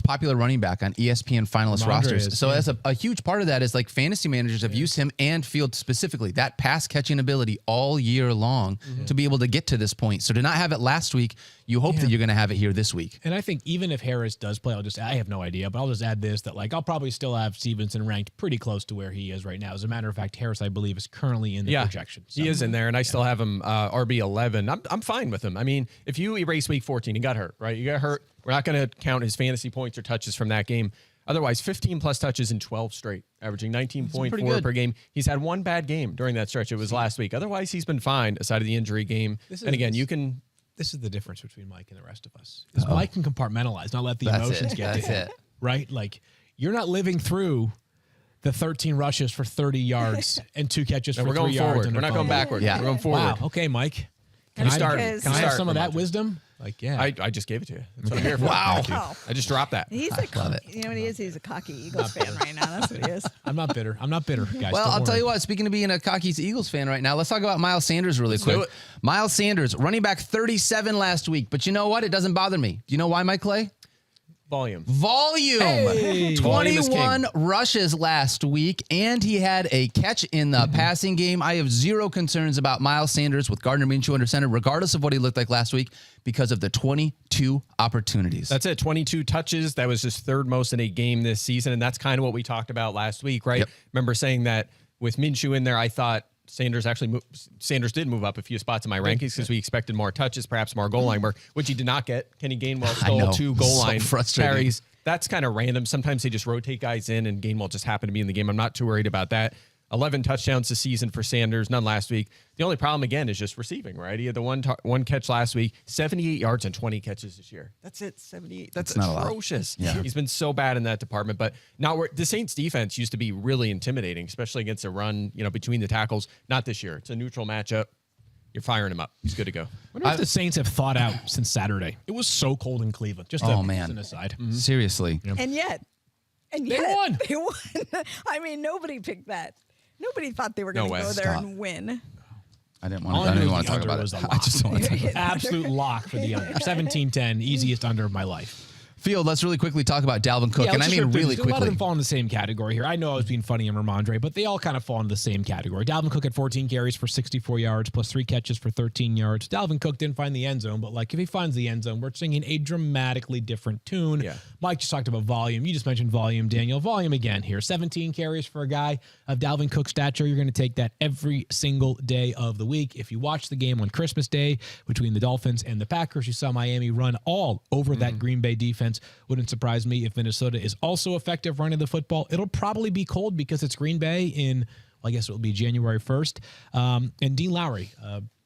Speaker 2: popular running back on ESPN finalist
Speaker 3: Ramondre
Speaker 2: rosters.
Speaker 3: is,
Speaker 2: So
Speaker 3: yeah.
Speaker 2: that's a huge part of that is like fantasy managers have used him and Field specifically, that pass catching ability all year long to be able to get to this point. So to not have it last week, you hope that you're going to have it here this week.
Speaker 3: And I think even if Harris does play, I have no idea, but I'll just add this, that like I'll probably still have Stevenson ranked pretty close to where he is right now. As a matter of fact, Harris, I believe, is currently in the projection. So.
Speaker 5: He is in there, and I still have him RB11. I'm fine with him. I mean, if you erase week 14, he got hurt, right? You got hurt. We're not going to count his fantasy points or touches from that game. Otherwise, 15-plus touches in 12 straight, averaging 19.4 per game. He's had one bad game during that stretch. It was last week. Otherwise, he's been fine aside of the injury game. And again, you can...
Speaker 3: This is the difference between Mike and the rest of us. Is Mike can compartmentalize, not let the emotions get to him. Right? Like, you're not living through the 13 rushes for 30 yards and 2 catches for 3
Speaker 5: we're going
Speaker 3: yards.
Speaker 5: forward.
Speaker 3: And
Speaker 5: We're
Speaker 3: a
Speaker 5: not going
Speaker 3: fumble.
Speaker 5: backward.
Speaker 2: Yeah.
Speaker 5: We're going forward.
Speaker 3: Wow. Okay, Mike.
Speaker 4: Can
Speaker 5: start-
Speaker 3: Can I have some of that
Speaker 5: Ramondre.
Speaker 3: wisdom? Like, yeah.
Speaker 5: I just gave it to you. That's what I'm here for.
Speaker 2: Wow.
Speaker 4: Oh.
Speaker 5: I just dropped that.
Speaker 4: He's you know what he is? He's a cocky Eagles fan right now. That's what he is.
Speaker 3: I'm not bitter. I'm not bitter, guys.
Speaker 2: Well,
Speaker 3: Don't
Speaker 2: I'll tell
Speaker 3: worry.
Speaker 2: you what, speaking of being a cocky Eagles fan right now, let's talk about Miles Sanders really
Speaker 5: do
Speaker 2: quick.
Speaker 5: it.
Speaker 2: Miles Sanders, running back 37 last week. But you know what? It doesn't bother me. Do you know why, Mike Clay?
Speaker 5: Volume.
Speaker 2: Volume.
Speaker 3: Hey.
Speaker 2: 21 rushes last week, and he had a catch in the passing game. I have zero concerns about Miles Sanders with Gardner Minshew under center, regardless of what he looked like last week, because of the 22 opportunities.
Speaker 5: That's it. 22 touches. That was just third most in a game this season. And that's kind of what we talked about last week, right?
Speaker 2: Yep.
Speaker 5: Remember saying that with Minshew in there, I thought Sanders did move up a few spots in my rankings because we expected more touches, perhaps more goal line work, which he did not get. Kenny Gainwell
Speaker 2: I know.
Speaker 5: stole 2 goal
Speaker 2: So
Speaker 5: line
Speaker 2: frustrating.
Speaker 5: carries. that's kind of random. Sometimes they just rotate guys in and Gainwell just happened to be in the game. I'm not too worried about that. 11 touchdowns this season for Sanders, none last week. The only problem, again, is just receiving, right? He had the one catch last week, 78 yards and 20 catches this year. That's it, 78. That's atrocious. Yeah. He's been so bad in that department. But now the Saints defense used to be really intimidating, especially against a run, between the tackles. Not this year. It's a neutral matchup. You're firing him up. He's good to go.
Speaker 3: I wonder if the Saints have thought out since Saturday. It was so cold in Cleveland. Just an aside.
Speaker 2: Mm-hmm. Seriously.
Speaker 4: Yeah. And yet, they won. They won. I mean, nobody picked that. Nobody thought they were going to go there and win.
Speaker 2: I didn't want to talk about it. I just don't want to talk about it.
Speaker 3: Absolute lock for the under. 17-10, easiest under of my life.
Speaker 2: Field, let's really quickly talk about Dalvin Cook. And I mean really quickly.
Speaker 3: A lot of them fall in the same category here. I know I was being funny in Ramondre, but they all kind of fall into the same category. Dalvin Cook had 14 carries for 64 yards, plus 3 catches for 13 yards. Dalvin Cook didn't find the end zone, but if he finds the end zone, we're singing a dramatically different tune. Yeah. Mike just talked about volume. You just mentioned volume, Daniel. Volume again here. 17 carries for a guy of Dalvin Cook's stature. You're going to take that every single day of the week. If you watch the game on Christmas Day between the Dolphins and the Packers, you saw Miami run all over that Green Bay defense. Wouldn't surprise me if Minnesota is also effective running the football. It'll probably be cold because it's Green Bay in, I guess it will be January 1st. And Dean Lowry,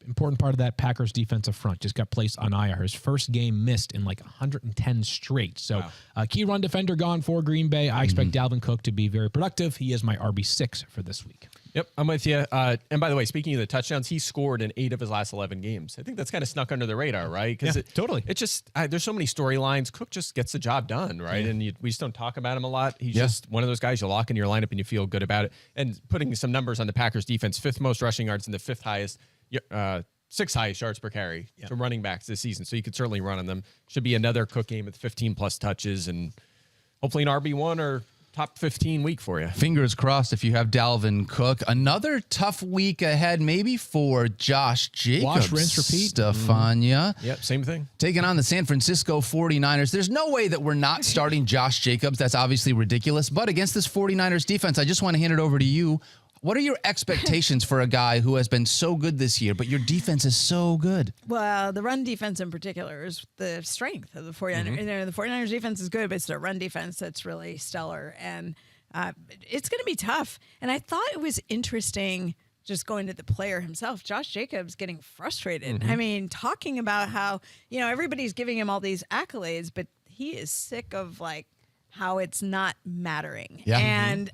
Speaker 3: important part of that Packers defensive front, just got placed on IR. His first game missed in 110 straight. So key run defender gone for Green Bay. I expect Dalvin Cook to be very productive. He is my RB6 for this week.
Speaker 5: Yep, I'm with you. And by the way, speaking of the touchdowns, he scored in 8 of his last 11 games. I think that's kind of snuck under the radar, right?
Speaker 3: Because
Speaker 5: totally. It's just there's so many storylines. Cook just gets the job done, right? And we just don't talk about him a lot. He's just one of those guys you lock in your lineup and you feel good about it. And putting some numbers on the Packers defense, 5th most rushing yards and the 5th highest, 6th highest yards per carry to running backs this season. So you could certainly run on them. Should be another Cook game with 15 plus touches and hopefully an RB1 or top 15 week for you.
Speaker 2: Fingers crossed if you have Dalvin Cook. Another tough week ahead maybe for Josh Jacobs.
Speaker 3: Wash, rinse, repeat.
Speaker 2: Stephania.
Speaker 5: Yep, same thing.
Speaker 2: Taking on the San Francisco 49ers. There's no way that we're not starting Josh Jacobs. That's obviously ridiculous. But against this 49ers defense, I just want to hand it over to you. What are your expectations for a guy who has been so good this year, but your defense is so good?
Speaker 4: Well, the run defense in particular is the strength of the 49ers. The 49ers defense is good, but it's the run defense that's really stellar. And it's going to be tough. And I thought it was interesting just going to the player himself, Josh Jacobs getting frustrated. I mean, talking about how, everybody's giving him all these accolades, but he is sick of how it's not mattering. Yeah. And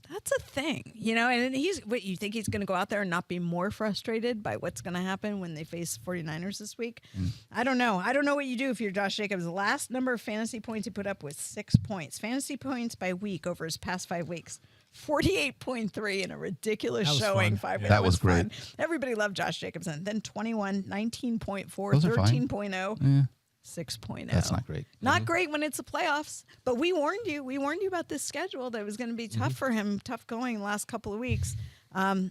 Speaker 4: that's a thing, and you think he's going to go out there and not be more frustrated by what's going to happen when they face 49ers this week? I don't know. I don't know what you do if you're Josh Jacobs. The last number of fantasy points he put up was 6 points. Fantasy points by week over his past 5 weeks. 48.3 in a ridiculous showing.
Speaker 2: That was great.
Speaker 4: Fun. Everybody loved Josh Jacobs. And then 21, 19.4, 13.0. Yeah. 6.0.
Speaker 2: That's not great.
Speaker 4: Not great when it's the playoffs, but we warned you. We warned you about this schedule that it was going to be tough for him, tough going the last couple of weeks.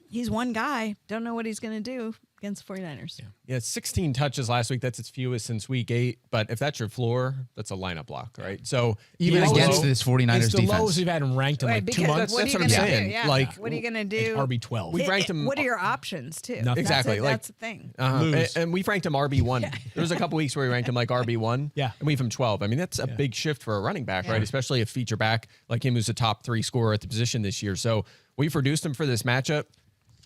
Speaker 4: He's one guy. Don't know what he's going to do against 49ers.
Speaker 5: Yeah, 16 touches last week. That's its fewest since week 8. But if that's your floor, that's a lineup block, right? So
Speaker 2: even against this 49ers
Speaker 3: it's the
Speaker 2: defense.
Speaker 3: lowest we've had him ranked in 2 months.
Speaker 5: That's what I'm saying.
Speaker 4: Yeah. What are you going to do?
Speaker 3: RB12.
Speaker 5: We've ranked him.
Speaker 4: What are your options too?
Speaker 3: Nothing.
Speaker 5: Exactly.
Speaker 4: That's the thing.
Speaker 5: And we've ranked him RB1. There was a couple weeks where we ranked him RB1.
Speaker 3: Yeah.
Speaker 5: And we've him 12. I mean, that's a big shift for a running back, right? Especially a feature back like him who's a top 3 scorer at the position this year. So we've reduced him for this matchup.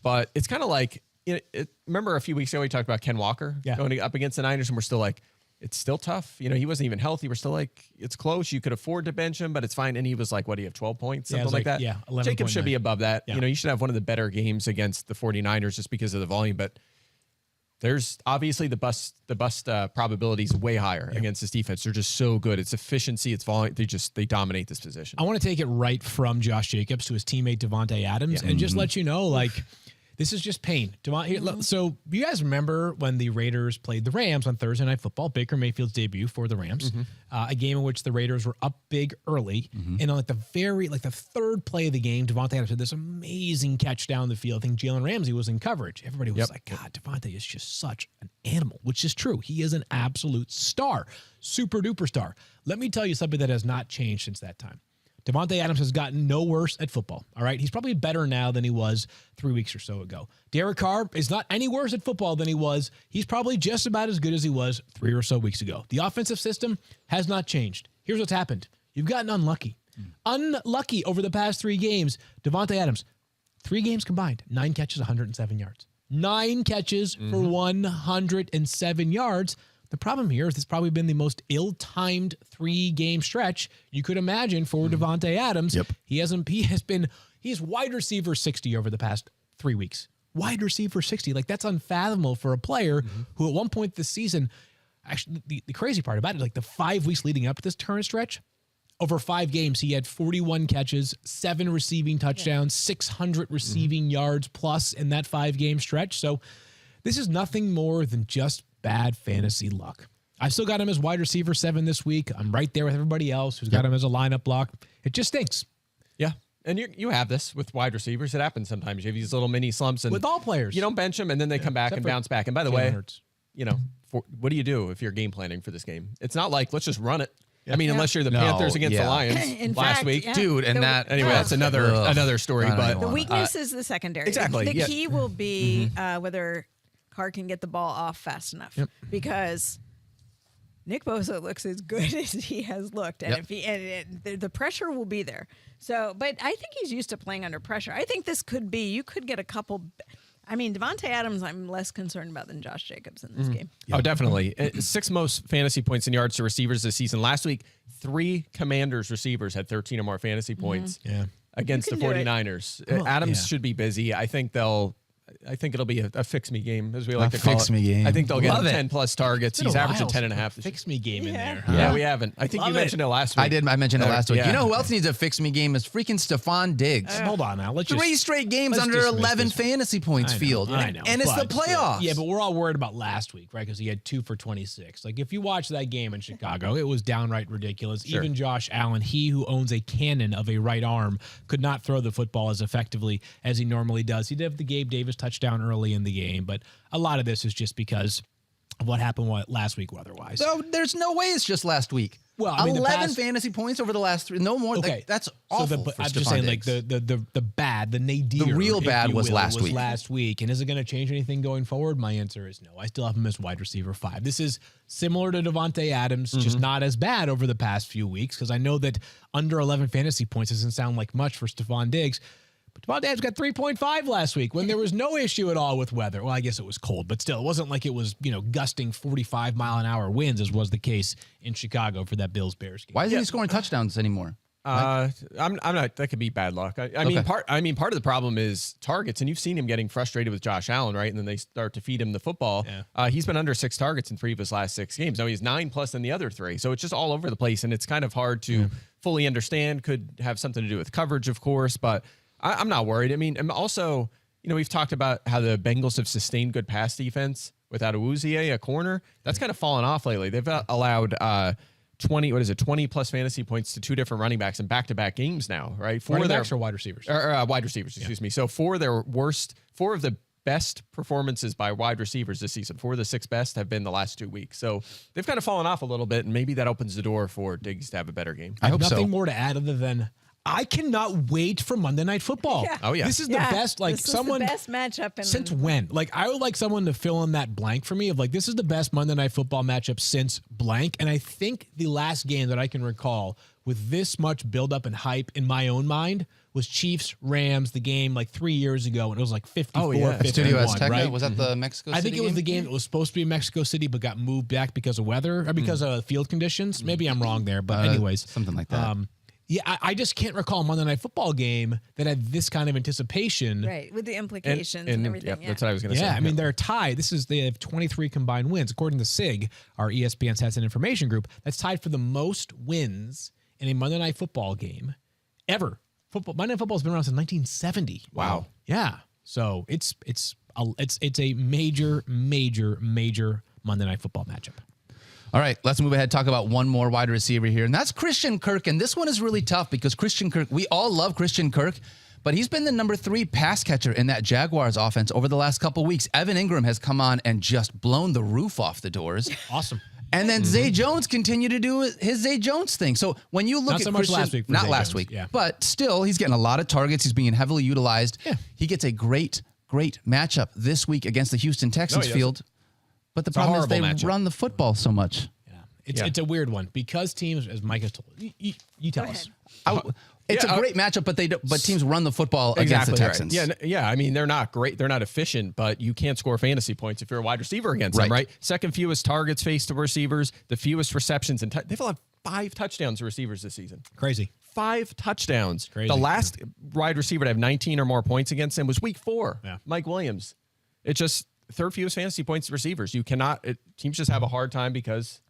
Speaker 5: But it's kind of like, remember a few weeks ago we talked about Ken Walker going up against the Niners, and we're still like, it's still tough. He wasn't even healthy. We're still like, it's close. You could afford to bench him, but it's fine. And he was like, what do you have, 12 points? Something like that?
Speaker 3: Yeah, 11.
Speaker 5: Jacob should be above that. Yeah. You should have one of the better games against the 49ers just because of the volume. But there's obviously the bust probability is way higher against this defense. They're just so good. It's efficiency, it's volume. They dominate this position.
Speaker 3: I want to take it right from Josh Jacobs to his teammate Devonte Adams and just let you know, this is just pain. So you guys remember when the Raiders played the Rams on Thursday Night Football, Baker Mayfield's debut for the Rams, a game in which the Raiders were up big early. And on the 3rd play of the game, Devonte Adams had this amazing catch down the field. I think Jalen Ramsey was in coverage. Everybody was like, God, Devonte is just such an animal, which is true. He is an absolute star, super duper star. Let me tell you something that has not changed since that time. Devonte Adams has gotten no worse at football, all right? He's probably better now than he was 3 weeks or so ago. Derek Carr is not any worse at football than he was. He's probably just about as good as he was 3 or so weeks ago. The offensive system has not changed. Here's what's happened. You've gotten unlucky. Unlucky over the past 3 games. Devonte Adams, 3 games combined, 9 catches, 107 yards. 9 catches for 107 yards. The problem here is it's probably been the most ill-timed 3-game stretch you could imagine for Devonte Adams.
Speaker 2: Yep.
Speaker 3: He's wide receiver 60 over the past 3 weeks. Wide receiver 60. Like, that's unfathomable for a player who at one point this season, actually the crazy part about it, like the 5 weeks leading up to this turn stretch, over 5 games, he had 41 catches, 7 receiving touchdowns, 600 receiving yards plus in that 5-game stretch. So this is nothing more than just bad fantasy luck. I still got him as wide receiver 7 this week. I'm right there with everybody else who's got him as a lineup block. It just stinks.
Speaker 5: Yeah. And you have this with wide receivers. It happens sometimes. You have these little mini slumps. And
Speaker 3: with all players.
Speaker 5: You don't bench them, and then they come back and bounce back. And by the way, what do you do if you're game planning for this game? It's not like, let's just run it. I mean, unless you're the Panthers against the Lions last week.
Speaker 2: Dude, and
Speaker 5: anyway, that's another story. But
Speaker 4: the weakness is the secondary.
Speaker 5: Exactly.
Speaker 4: The key will be whether Carr can get the ball off fast enough, because Nick Bosa looks as good as he has looked, and if the pressure will be there. So, but I think he's used to playing under pressure. I think this could be, you could get a couple. I mean, Devonte Adams, I'm less concerned about than Josh Jacobs in this game.
Speaker 5: Oh, definitely. 6 most fantasy points and yards to receivers this season. Last week, 3 Commanders receivers had 13 or more fantasy points against the 49ers. Adams should be busy. I think it'll be a fix-me game, as we like to call it.
Speaker 2: Fix-me game.
Speaker 5: I think they'll get 10-plus targets. He's averaging 10.5.
Speaker 3: Fix-me game in there.
Speaker 5: Yeah, we haven't. I think you mentioned it last week.
Speaker 2: I did. I mentioned it last week.
Speaker 5: Yeah.
Speaker 2: You know who else needs a fix-me game is freaking Stephon Diggs.
Speaker 3: Hold on now.
Speaker 2: 3 straight games under 11 fantasy points field.
Speaker 3: I know.
Speaker 2: And it's the playoffs.
Speaker 3: Yeah, but we're all worried about last week, right? Because he had 2 for 26. Like, if you watch that game in Chicago, it was downright ridiculous.
Speaker 5: Sure.
Speaker 3: Even Josh Allen, he who owns a cannon of a right arm, could not throw the football as effectively as he normally does. He did have the Gabe Davis touchdown early in the game, but a lot of this is just because of what happened last week otherwise.
Speaker 2: So there's no way it's just last week.
Speaker 3: Well, I mean,
Speaker 2: 11 fantasy points over the last 3. No more.
Speaker 3: Okay.
Speaker 2: That's awful.
Speaker 3: So
Speaker 2: for
Speaker 3: I'm just
Speaker 2: Stephon
Speaker 3: saying,
Speaker 2: Diggs.
Speaker 3: like the bad, the nadir.
Speaker 2: The real bad was last week.
Speaker 3: Last week, and is it going to change anything going forward? My answer is no. I still have him as wide receiver 5. This is similar to Devonte Adams, just not as bad over the past few weeks, because I know that under 11 fantasy points doesn't sound like much for Stephon Diggs. Devonte Adams got 3.5 last week when there was no issue at all with weather. Well, I guess it was cold, but still, it wasn't like it was, gusting 45-mile-an-hour winds, as was the case in Chicago for that Bills-Bears game.
Speaker 2: Why isn't he scoring touchdowns anymore?
Speaker 5: I'm not. That could be bad luck. I mean, part of the problem is targets, and you've seen him getting frustrated with Josh Allen, right? And then they start to feed him the football. Yeah. He's been under 6 targets in 3 of his last 6 games. Now he's 9+ in the other 3, so it's just all over the place, and it's kind of hard to fully understand. Could have something to do with coverage, of course, but I'm not worried. I mean, I'm also, we've talked about how the Bengals have sustained good pass defense without Awuzie, a corner. That's kind of fallen off lately. They've allowed 20+ fantasy points to 2 different running backs in back-to-back games now, right? 4
Speaker 3: running backs or wide receivers?
Speaker 5: Wide receivers, excuse me. So 4 of the best performances by wide receivers this season, 4 of the 6 best have been the last 2 weeks. So they've kind of fallen off a little bit, and maybe that opens the door for Diggs to have a better game.
Speaker 3: I hope nothing more to add other than I cannot wait for Monday Night Football.
Speaker 4: Yeah.
Speaker 5: Oh, yeah.
Speaker 3: This is the best, like,
Speaker 4: this is
Speaker 3: someone.
Speaker 4: the best matchup.
Speaker 3: Since when? Like, I would like someone to fill in that blank for me of, like, this is the best Monday Night Football matchup since blank. And I think the last game that I can recall with this much buildup and hype in my own mind was Chiefs-Rams, the game like 3 years ago, and it was like 54-51,
Speaker 2: Studio Azteca,
Speaker 3: right?
Speaker 2: was that the Mexico City
Speaker 3: I think it was the game that was supposed to be in Mexico City but got moved back because of weather or because of field conditions. Maybe I'm wrong there, but anyways.
Speaker 2: Something like that.
Speaker 3: Yeah, I just can't recall a Monday Night Football game that had this kind of anticipation.
Speaker 4: Right, with the implications and everything.
Speaker 5: That's what I was going to say.
Speaker 3: Yeah, I mean, they're tied. They have 23 combined wins. According to SIG, our ESPN Stats and Information Group, that's tied for the most wins in a Monday Night Football game ever. Monday Night Football has been around since 1970.
Speaker 5: Wow.
Speaker 3: Yeah. So it's a major Monday Night Football matchup.
Speaker 2: All right, let's move ahead. Talk about one more wide receiver here, and that's Christian Kirk. And this one is really tough because Christian Kirk, we all love Christian Kirk, but he's been the number 3 pass catcher in that Jaguars offense over the last couple weeks. Evan Ingram has come on and just blown the roof off the doors.
Speaker 3: Awesome.
Speaker 2: And then Zay Jones continued to do his Zay Jones thing. So when you look
Speaker 3: Not
Speaker 2: at
Speaker 3: so much
Speaker 2: Christian,
Speaker 3: last week for
Speaker 2: not
Speaker 3: Zay
Speaker 2: last
Speaker 3: Jones,
Speaker 2: week,
Speaker 3: yeah.
Speaker 2: but still, he's getting a lot of targets. He's being heavily utilized.
Speaker 3: Yeah.
Speaker 2: He gets a great matchup this week against the Houston Texans
Speaker 5: he
Speaker 2: field. But the problem is they
Speaker 5: matchup.
Speaker 2: run the football so much.
Speaker 3: It's a weird one because teams, as Mike has told, you tell us.
Speaker 2: It's a great matchup, but teams run the football against the Texans.
Speaker 5: Right. Yeah. I mean, they're not great. They're not efficient, but you can't score fantasy points if you're a wide receiver against them, right? Second fewest targets faced to receivers, the fewest receptions, and they've allowed 5 touchdowns to receivers this season.
Speaker 3: Crazy.
Speaker 5: 5 touchdowns.
Speaker 3: Crazy.
Speaker 5: The last wide receiver to have 19 or more points against him was week 4.
Speaker 3: Yeah.
Speaker 5: Mike Williams. It's just third fewest fantasy points to receivers. You cannot. Teams just have a hard time because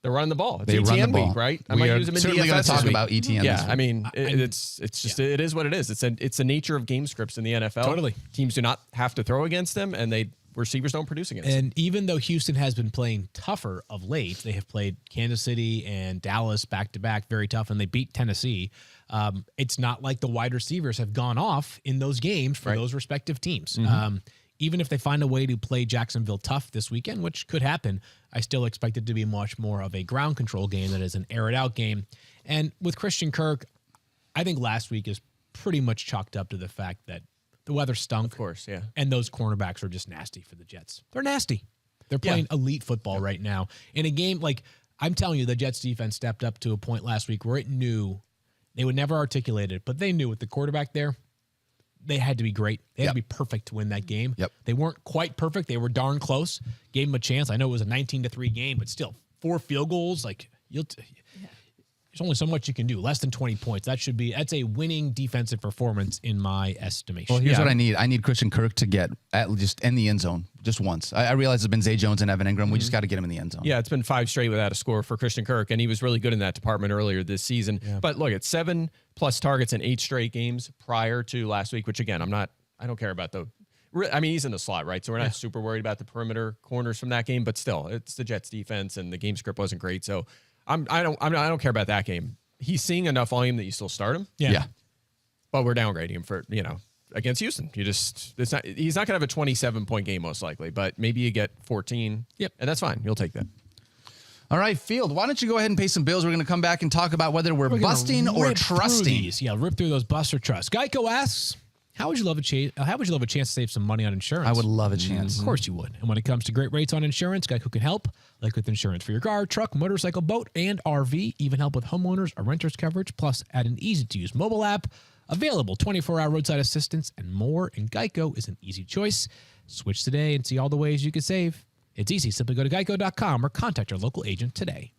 Speaker 5: they're running the ball. It's
Speaker 2: They run the
Speaker 5: ETN
Speaker 2: ball.
Speaker 5: week, right? I
Speaker 2: We
Speaker 5: might
Speaker 2: are
Speaker 5: use them in
Speaker 2: certainly
Speaker 5: DFS
Speaker 2: going to talk
Speaker 5: this week.
Speaker 2: about ETN.
Speaker 5: Yeah,
Speaker 2: this week.
Speaker 5: I mean, it's just it is what it is. It's the nature of game scripts in the NFL.
Speaker 3: Totally.
Speaker 5: Teams do not have to throw against them, and receivers don't produce against them.
Speaker 3: And even though Houston has been playing tougher of late, they have played Kansas City and Dallas back to back, very tough, and they beat Tennessee. It's not like the wide receivers have gone off in those games for those respective teams. Even if they find a way to play Jacksonville tough this weekend, which could happen, I still expect it to be much more of a ground control game than is an air it out game. And with Christian Kirk, I think last week is pretty much chalked up to the fact that the weather stunk.
Speaker 5: Of course, yeah.
Speaker 3: And those cornerbacks are just nasty for the Jets. They're nasty. They're playing elite football right now. In a game, like, I'm telling you, the Jets defense stepped up to a point last week where it knew, they would never articulate it, but they knew with the quarterback there, they had to be great. They had to be perfect to win that game. They weren't quite perfect. They were darn close. Gave them a chance. I know it was a 19-3 game, but still 4 field goals. Like there's only so much you can do. Less than 20 points. That's a winning defensive performance in my estimation.
Speaker 2: Well, here's what I need. I need Christian Kirk to get just in the end zone just once. I realize it's been Zay Jones and Evan Ingram. We just got to get him in the end zone.
Speaker 5: Yeah, it's been 5 straight without a score for Christian Kirk, and he was really good in that department earlier this season. But look, it's 7+ targets in 8 straight games prior to last week, which again, I don't care about he's in the slot, right? So we're not super worried about the perimeter corners from that game, but still, it's the Jets defense and the game script wasn't great. So I don't care about that game. He's seeing enough volume that you still start him.
Speaker 2: Yeah.
Speaker 5: But we're downgrading him for, against Houston. He's not going to have a 27-point game most likely, but maybe you get 14.
Speaker 3: Yep.
Speaker 5: And that's fine. You'll take that.
Speaker 2: All right, Field, why don't you go ahead and pay some bills? We're going to come back and talk about whether we're busting or trusting.
Speaker 3: Yeah, rip through those bust or trust. Geico asks, how would you love a chance to save some money on insurance?
Speaker 2: I would love a chance.
Speaker 3: Of course you would. And when it comes to great rates on insurance, Geico can help, like with insurance for your car, truck, motorcycle, boat, and RV. Even help with homeowners or renters coverage, plus add an easy-to-use mobile app, available 24-hour roadside assistance, and more. And Geico is an easy choice. Switch today and see all the ways you can save. It's easy. Simply go to geico.com or contact your local agent today.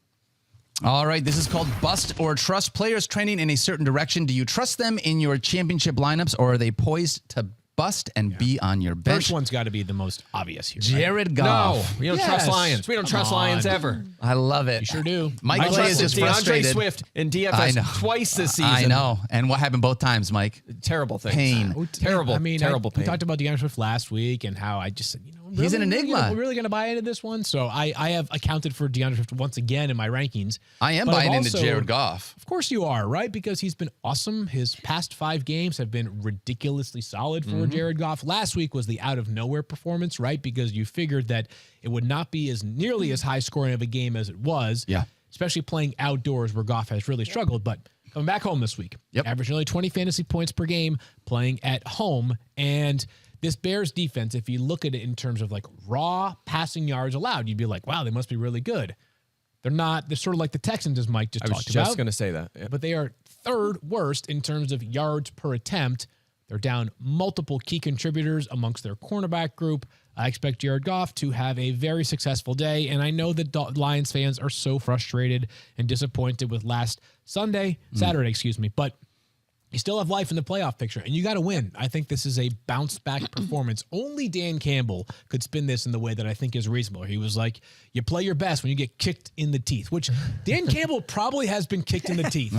Speaker 2: All right, this is called Bust or Trust. Players trending in a certain direction. Do you trust them in your championship lineups, or are they poised to bust and be on your bench?
Speaker 3: First one's got to be the most obvious here.
Speaker 2: Jared Goff.
Speaker 5: No, we don't trust Lions. We don't trust Lions ever.
Speaker 2: I love it.
Speaker 3: You sure do.
Speaker 2: Mike Clay is just frustrated.
Speaker 5: DeAndre Swift in DFS twice this season.
Speaker 2: I know. And what happened both times, Mike?
Speaker 5: Terrible things.
Speaker 2: Pain.
Speaker 5: Terrible, terrible pain.
Speaker 3: We talked about DeAndre Swift last week and how I just said,
Speaker 2: he's an enigma.
Speaker 3: We're really going to buy into this one. So I have accounted for DeAndre Swift once again in my rankings.
Speaker 2: I am buying into Jared Goff.
Speaker 3: Of course you are, right? Because he's been awesome. His past 5 games have been ridiculously solid for Jared Goff. Last week was the out of nowhere performance, right? Because you figured that it would not be as nearly as high scoring of a game as it was.
Speaker 2: Yeah.
Speaker 3: Especially playing outdoors where Goff has really struggled. But coming back home this week, averaging only 20 fantasy points per game, playing at home. And this Bears defense, if you look at it in terms of like raw passing yards allowed, you'd be like, wow, they must be really good. They're not. They're sort of like the Texans, as Mike just talked about.
Speaker 5: I was just going to say that. Yeah.
Speaker 3: But they are 3rd worst in terms of yards per attempt. They're down multiple key contributors amongst their cornerback group. I expect Jared Goff to have a very successful day, and I know that Lions fans are so frustrated and disappointed with Saturday, but you still have life in the playoff picture, and you got to win. I think this is a bounce-back performance. Only Dan Campbell could spin this in the way that I think is reasonable. He was like, you play your best when you get kicked in the teeth, which Dan Campbell probably has been kicked in the teeth.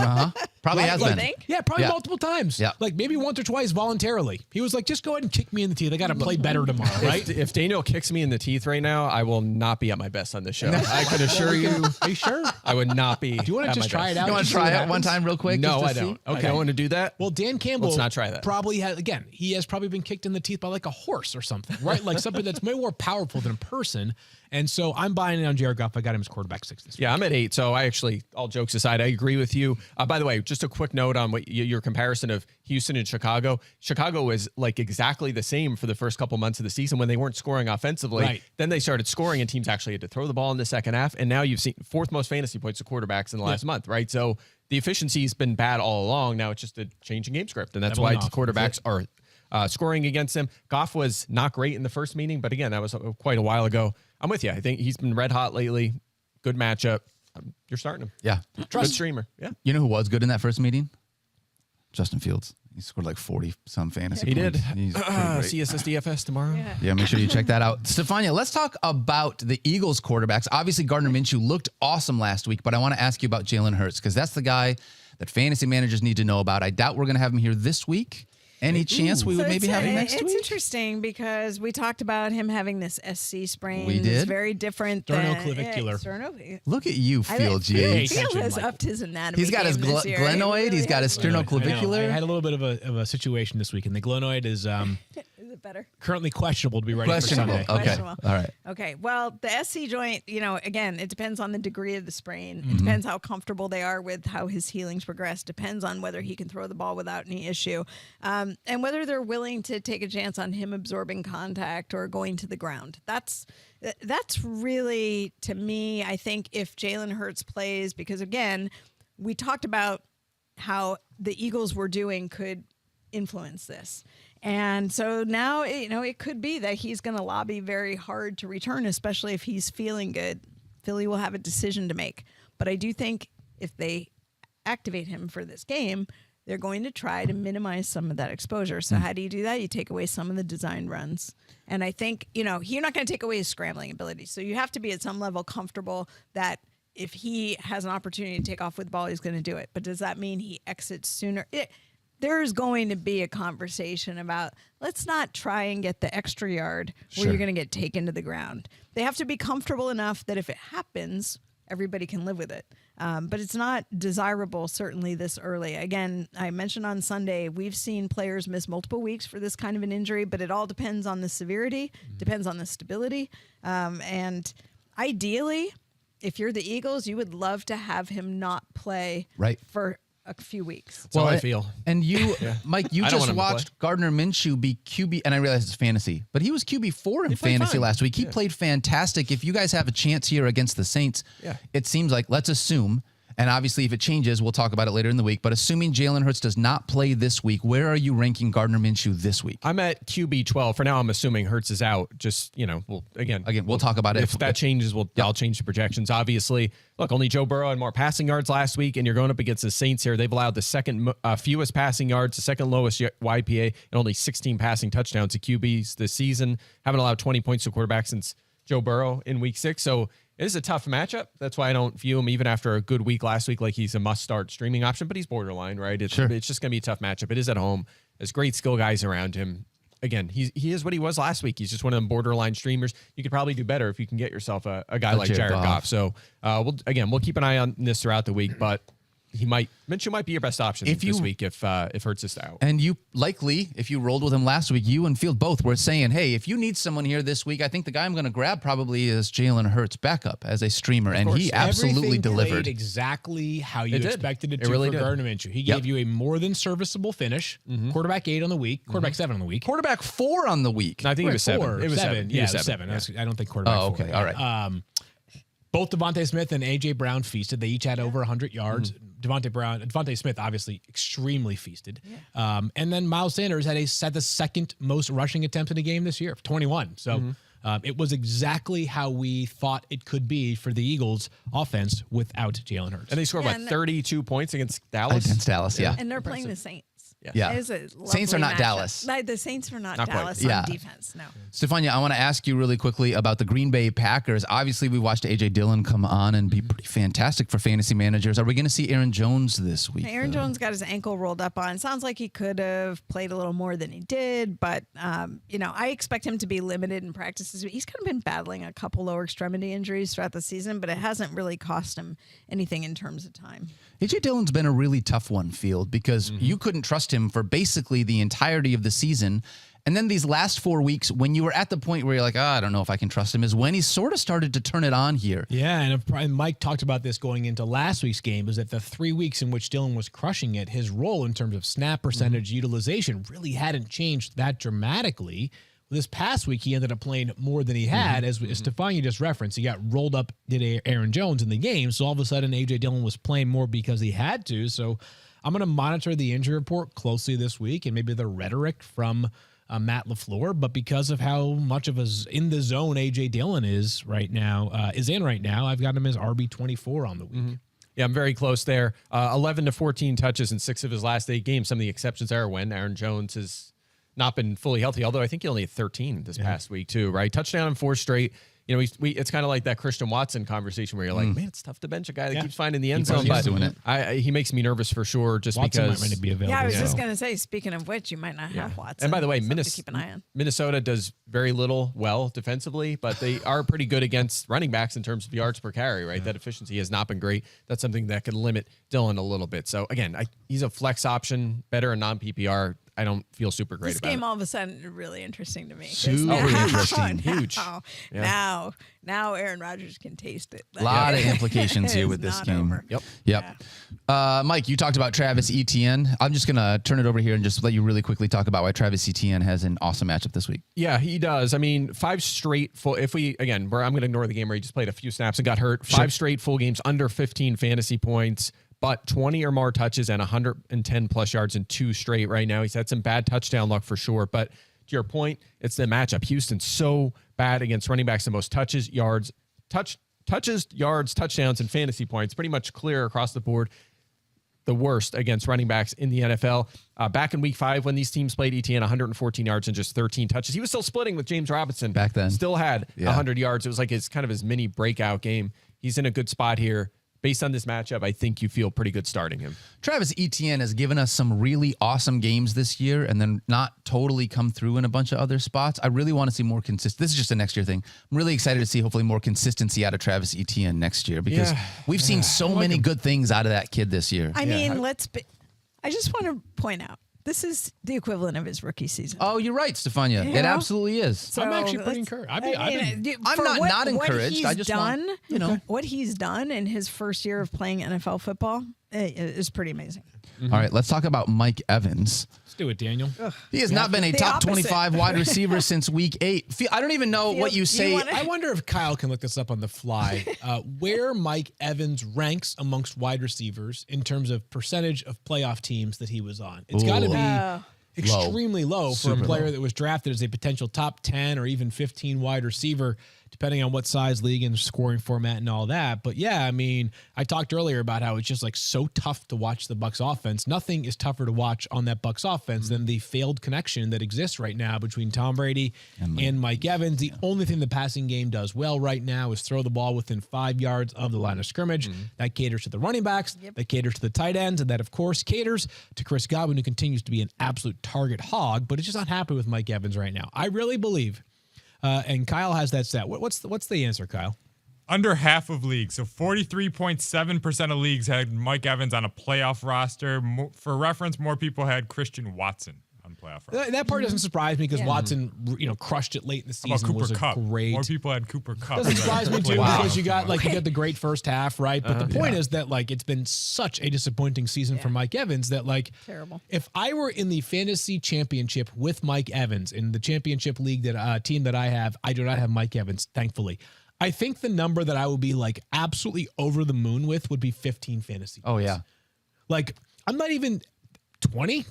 Speaker 2: Probably has been.
Speaker 4: Think?
Speaker 3: Yeah, probably multiple times.
Speaker 2: Yeah.
Speaker 3: Like maybe once or twice voluntarily. He was like, just go ahead and kick me in the teeth. I got to play better tomorrow, right?
Speaker 5: If Daniel kicks me in the teeth right now, I will not be at my best on this show. I can assure you.
Speaker 3: Are you sure?
Speaker 5: I would not be.
Speaker 3: Do you want to just try it out?
Speaker 2: You want to try it one time real quick?
Speaker 5: No,
Speaker 2: just
Speaker 5: I
Speaker 2: to
Speaker 5: don't.
Speaker 2: see?
Speaker 5: Okay. I don't want to do that.
Speaker 3: Well, Dan Campbell
Speaker 5: Let's not try that.
Speaker 3: Probably has, again, he has probably been kicked in the teeth by like a horse or something, right? Like something that's way more powerful than a person. And so I'm buying it on Jared Goff. I got him as quarterback 6 this week.
Speaker 5: Yeah, I'm at 8. So I actually, all jokes aside, I agree with you. By the way, just a quick note on what your comparison of Houston and Chicago. Chicago was like exactly the same for the first couple months of the season when they weren't scoring offensively.
Speaker 3: Right.
Speaker 5: Then they started scoring and teams actually had to throw the ball in the second half. And now you've seen 4th most fantasy points to quarterbacks in the last month, right? So the efficiency has been bad all along. Now it's just a changing game script. And that's why quarterbacks are scoring against him. Goff was not great in the first meeting, but again, that was quite a while ago. I'm with you. I think he's been red hot lately. Good matchup. You're starting him.
Speaker 2: Yeah.
Speaker 5: Good streamer. Yeah.
Speaker 2: You know who was good in that first meeting? Justin Fields. He scored like 40-some fantasy
Speaker 5: He
Speaker 2: points.
Speaker 5: did.
Speaker 2: He's pretty great.
Speaker 5: CSS DFS tomorrow.
Speaker 2: Yeah, make sure you check that out. Stephania, let's talk about the Eagles quarterbacks. Obviously, Gardner Minshew looked awesome last week, but I want to ask you about Jalen Hurts because that's the guy that fantasy managers need to know about. I doubt we're going to have him here this week. Any chance we would maybe have him next week?
Speaker 4: It's interesting because we talked about him having this SC sprain.
Speaker 2: We did?
Speaker 4: It's very different than
Speaker 3: Sternoclavicular.
Speaker 2: Look at you, Field
Speaker 3: Hey,
Speaker 2: Yates.
Speaker 4: Field has
Speaker 3: Michael.
Speaker 4: upped his anatomy.
Speaker 2: He's got his
Speaker 4: game this year.
Speaker 2: glenoid. He's got his
Speaker 3: I know.
Speaker 2: sternoclavicular.
Speaker 3: I had a little bit of a situation this week, and the glenoid is
Speaker 4: Is it better?
Speaker 3: currently questionable to be ready
Speaker 2: Questionable.
Speaker 3: for Sunday.
Speaker 2: Okay.
Speaker 4: Questionable.
Speaker 2: All right.
Speaker 4: Okay. Well, the SC joint, again, it depends on the degree of the sprain.
Speaker 2: Mm-hmm.
Speaker 4: It depends how comfortable they are with how his healing's progressed. Depends on whether he can throw the ball without any issue, and whether they're willing to take a chance on him absorbing contact or going to the ground. That's really, to me, I think if Jalen Hurts plays, because again, we talked about how the Eagles were doing could influence this. And so now, it could be that he's going to lobby very hard to return, especially if he's feeling good. Philly will have a decision to make. But I do think if they activate him for this game, they're going to try to minimize some of that exposure. So how do you do that? You take away some of the design runs. And I think, you're not going to take away his scrambling ability. So you have to be at some level comfortable that if he has an opportunity to take off with the ball, he's going to do it. But does that mean he exits sooner? There's going to be a conversation about let's not try and get the extra yard where you're going to get taken to the ground. They have to be comfortable enough that if it happens, everybody can live with it. But it's not desirable, certainly this early. Again, I mentioned on Sunday, we've seen players miss multiple weeks for this kind of an injury, but it all depends on the severity, depends on the stability. And ideally, if you're the Eagles, you would love to have him not play for a few weeks.
Speaker 5: That's how I feel.
Speaker 2: And you, Mike, you
Speaker 5: I don't
Speaker 2: just
Speaker 5: want him to
Speaker 2: watched Gardner Minshew be QB, and I realize it's fantasy, but he was QB4 in fantasy last week. He played fantastic. If you guys have a chance here against the Saints, it seems like, let's assume, and obviously if it changes, we'll talk about it later in the week, but assuming Jalen Hurts does not play this week, where are you ranking Gardner Minshew this week?
Speaker 5: I'm at QB 12. For now, I'm assuming Hurts is out. Just, we'll
Speaker 2: talk about it.
Speaker 5: If that changes, I'll change the projections. Obviously, look, only Joe Burrow had more passing yards last week, and you're going up against the Saints here. They've allowed the second fewest passing yards, the second lowest YPA, and only 16 passing touchdowns to QBs this season. Haven't allowed 20 points to quarterbacks since Joe Burrow in week 6. So it is a tough matchup. That's why I don't view him, even after a good week last week, like he's a must-start streaming option, but he's borderline, right? It's just going to be a tough matchup. It is at home. There's great skill guys around him. Again, he is what he was last week. He's just one of them borderline streamers. You could probably do better if you can get yourself a guy like Jared Goff. So, we'll keep an eye on this throughout the week, but Minshew might be your best option this week if Hurts is out.
Speaker 2: And you likely, if you rolled with him last week, you and Field both were saying, hey, if you need someone here this week, I think the guy I'm going to grab probably is Jalen Hurts backup as a streamer. And he absolutely
Speaker 3: Everything
Speaker 2: delivered.
Speaker 3: played exactly how you
Speaker 5: It did.
Speaker 3: expected it
Speaker 5: It
Speaker 3: to
Speaker 5: really
Speaker 3: for
Speaker 5: did.
Speaker 3: Gardner Minshew. He gave you a more than serviceable finish. Quarterback 8 on the week, quarterback 7 on the week.
Speaker 2: Quarterback 4 on the week.
Speaker 5: No, I think it was 7.
Speaker 3: Four,
Speaker 5: It was 7.
Speaker 3: Yeah, it was 7. I don't think quarterback 4.
Speaker 2: okay. All right.
Speaker 3: Both Devonte Smith and A.J. Brown feasted. They each had over 100 yards. Devonte Smith obviously extremely feasted. And then Miles Sanders had the second most rushing attempts in a game this year, 21. So it was exactly how we thought it could be for the Eagles offense without Jalen Hurts.
Speaker 5: And they scored, 32 points against Dallas?
Speaker 2: Against Dallas, yeah.
Speaker 4: And they're playing the Saints.
Speaker 2: Yeah.
Speaker 4: It is a
Speaker 2: Saints are not
Speaker 4: lovely matchup.
Speaker 2: Dallas.
Speaker 4: The Saints are not
Speaker 5: Not quite.
Speaker 4: Dallas
Speaker 2: Yeah.
Speaker 4: on defense, no.
Speaker 2: Stephania, I want to ask you really quickly about the Green Bay Packers. Obviously, we watched A.J. Dillon come on and be pretty fantastic for fantasy managers. Are we going to see Aaron Jones this week?
Speaker 4: Aaron Jones got his ankle rolled up on. Sounds like he could have played a little more than he did, but I expect him to be limited in practices. He's kind of been battling a couple lower extremity injuries throughout the season, but it hasn't really cost him anything in terms of time.
Speaker 2: A.J. Dillon's been a really tough one, Field, because you couldn't trust trust him for basically the entirety of the season. And then these last 4 weeks, when you were at the point where you're like, I don't know if I can trust him, is when he sort of started to turn it on here.
Speaker 3: Yeah, and Mike talked about this going into last week's game, is that the 3 weeks in which Dylan was crushing it, his role in terms of snap percentage utilization really hadn't changed that dramatically. This past week, he ended up playing more than he had, as Stephania just referenced. He got rolled up, did Aaron Jones in the game, so all of a sudden, A.J. Dillon was playing more because he had to. So I'm going to monitor the injury report closely this week and maybe the rhetoric from Matt LaFleur, but because of how much of us in the zone A.J. Dillon is right now, I've got him as RB24 on the week.
Speaker 5: Yeah, I'm very close there. 11 to 14 touches in 6 of his last 8 games. Some of the exceptions are when Aaron Jones has not been fully healthy, although I think he only had 13 this past week too, right? Touchdown in 4 straight. You know, it's kind of like that Christian Watson conversation where you're like, man, it's tough to bench a guy that keeps finding the end zone, but he makes me nervous for sure just
Speaker 3: Watson
Speaker 5: because
Speaker 3: might be available.
Speaker 4: Yeah, I was just going to say, speaking of which, you might not have Watson.
Speaker 5: And by the way,
Speaker 4: keep an eye on.
Speaker 5: Minnesota does very little well defensively, but they are pretty good against running backs in terms of yards per carry, right? That efficiency has not been great. That's something that can limit Dillon a little bit. So again, he's a flex option, better in non-PPR. I don't feel super great
Speaker 4: this
Speaker 5: about it.
Speaker 4: This game all of a sudden is really interesting to me.
Speaker 2: Super interesting.
Speaker 5: Huge.
Speaker 4: Now Aaron Rodgers can taste it.
Speaker 2: A lot of implications here with this game.
Speaker 4: Over.
Speaker 2: Yep. Mike, you talked about Travis Etienne. I'm just going to turn it over here and just let you really quickly talk about why Travis Etienne has an awesome matchup this week.
Speaker 5: Yeah, he does. I mean, 5 straight full. I'm going to ignore the game where he just played a few snaps and got hurt. 5 straight full games under 15 fantasy points, but 20 or more touches and 110 plus yards in 2 straight right now. He's had some bad touchdown luck for sure, but to your point, it's the matchup. Houston's so bad against running backs, the most touches, yards, touchdowns, and fantasy points, pretty much clear across the board. The worst against running backs in the NFL. Back in week 5, when these teams played, Etienne 114 yards and just 13 touches. He was still splitting with James Robinson.
Speaker 2: Back then.
Speaker 5: Still had 100 yards. It was like his mini breakout game. He's in a good spot here. Based on this matchup, I think you feel pretty good starting him.
Speaker 2: Travis Etienne has given us some really awesome games this year and then not totally come through in a bunch of other spots. I really want to see more consistent. This is just a next year thing. I'm really excited to see hopefully more consistency out of Travis Etienne next year because we've seen so many good things out of that kid this year.
Speaker 4: I mean, I just want to point out, this is the equivalent of his rookie season.
Speaker 2: Oh, you're right, Stephania. It absolutely is.
Speaker 3: So I'm actually pretty encouraged. I'm
Speaker 2: not encouraged. I just want,
Speaker 4: what he's done in his first year of playing NFL football is pretty amazing.
Speaker 2: All right, let's talk about Mike Evans.
Speaker 3: Let's do it, Daniel.
Speaker 2: He has not been a top 25 wide receiver since week 8. I don't even know what you say.
Speaker 3: I wonder if Kyle can look this up on the fly. Where Mike Evans ranks amongst wide receivers in terms of percentage of playoff teams that he was on. It's got to be extremely low for a player that was drafted as a potential top 10 or even 15 wide receiver, depending on what size league and scoring format and all that. But yeah, I mean, I talked earlier about how it's just like so tough to watch the Bucs offense. Nothing is tougher to watch on that Bucs offense than the failed connection that exists right now between Tom Brady and Mike Evans. The only thing the passing game does well right now is throw the ball within 5 yards of the line of scrimmage. That caters to the running backs, that caters to the tight ends, and that of course caters to Chris Godwin, who continues to be an absolute target hog, but it's just not happy with Mike Evans right now. I really believe and Kyle has that stat. What's the answer, Kyle?
Speaker 1: Under half of leagues. So 43.7% of leagues had Mike Evans on a playoff roster. For reference, more people had Christian Watson on playoff roster.
Speaker 3: That part doesn't surprise me because Watson, crushed it late in the season.
Speaker 1: Cooper
Speaker 3: was
Speaker 1: Kupp.
Speaker 3: Great.
Speaker 1: More people had Cooper Kupp.
Speaker 3: Doesn't surprise me too because you got the great first half, right? But the point is that it's been such a disappointing season for Mike Evans that
Speaker 4: terrible.
Speaker 3: If I were in the fantasy championship with Mike Evans in the championship league that team that I have, I do not have Mike Evans, thankfully. I think the number that I would be absolutely over the moon with would be 15 fantasy points.
Speaker 2: Oh yeah.
Speaker 3: I'm not even 20.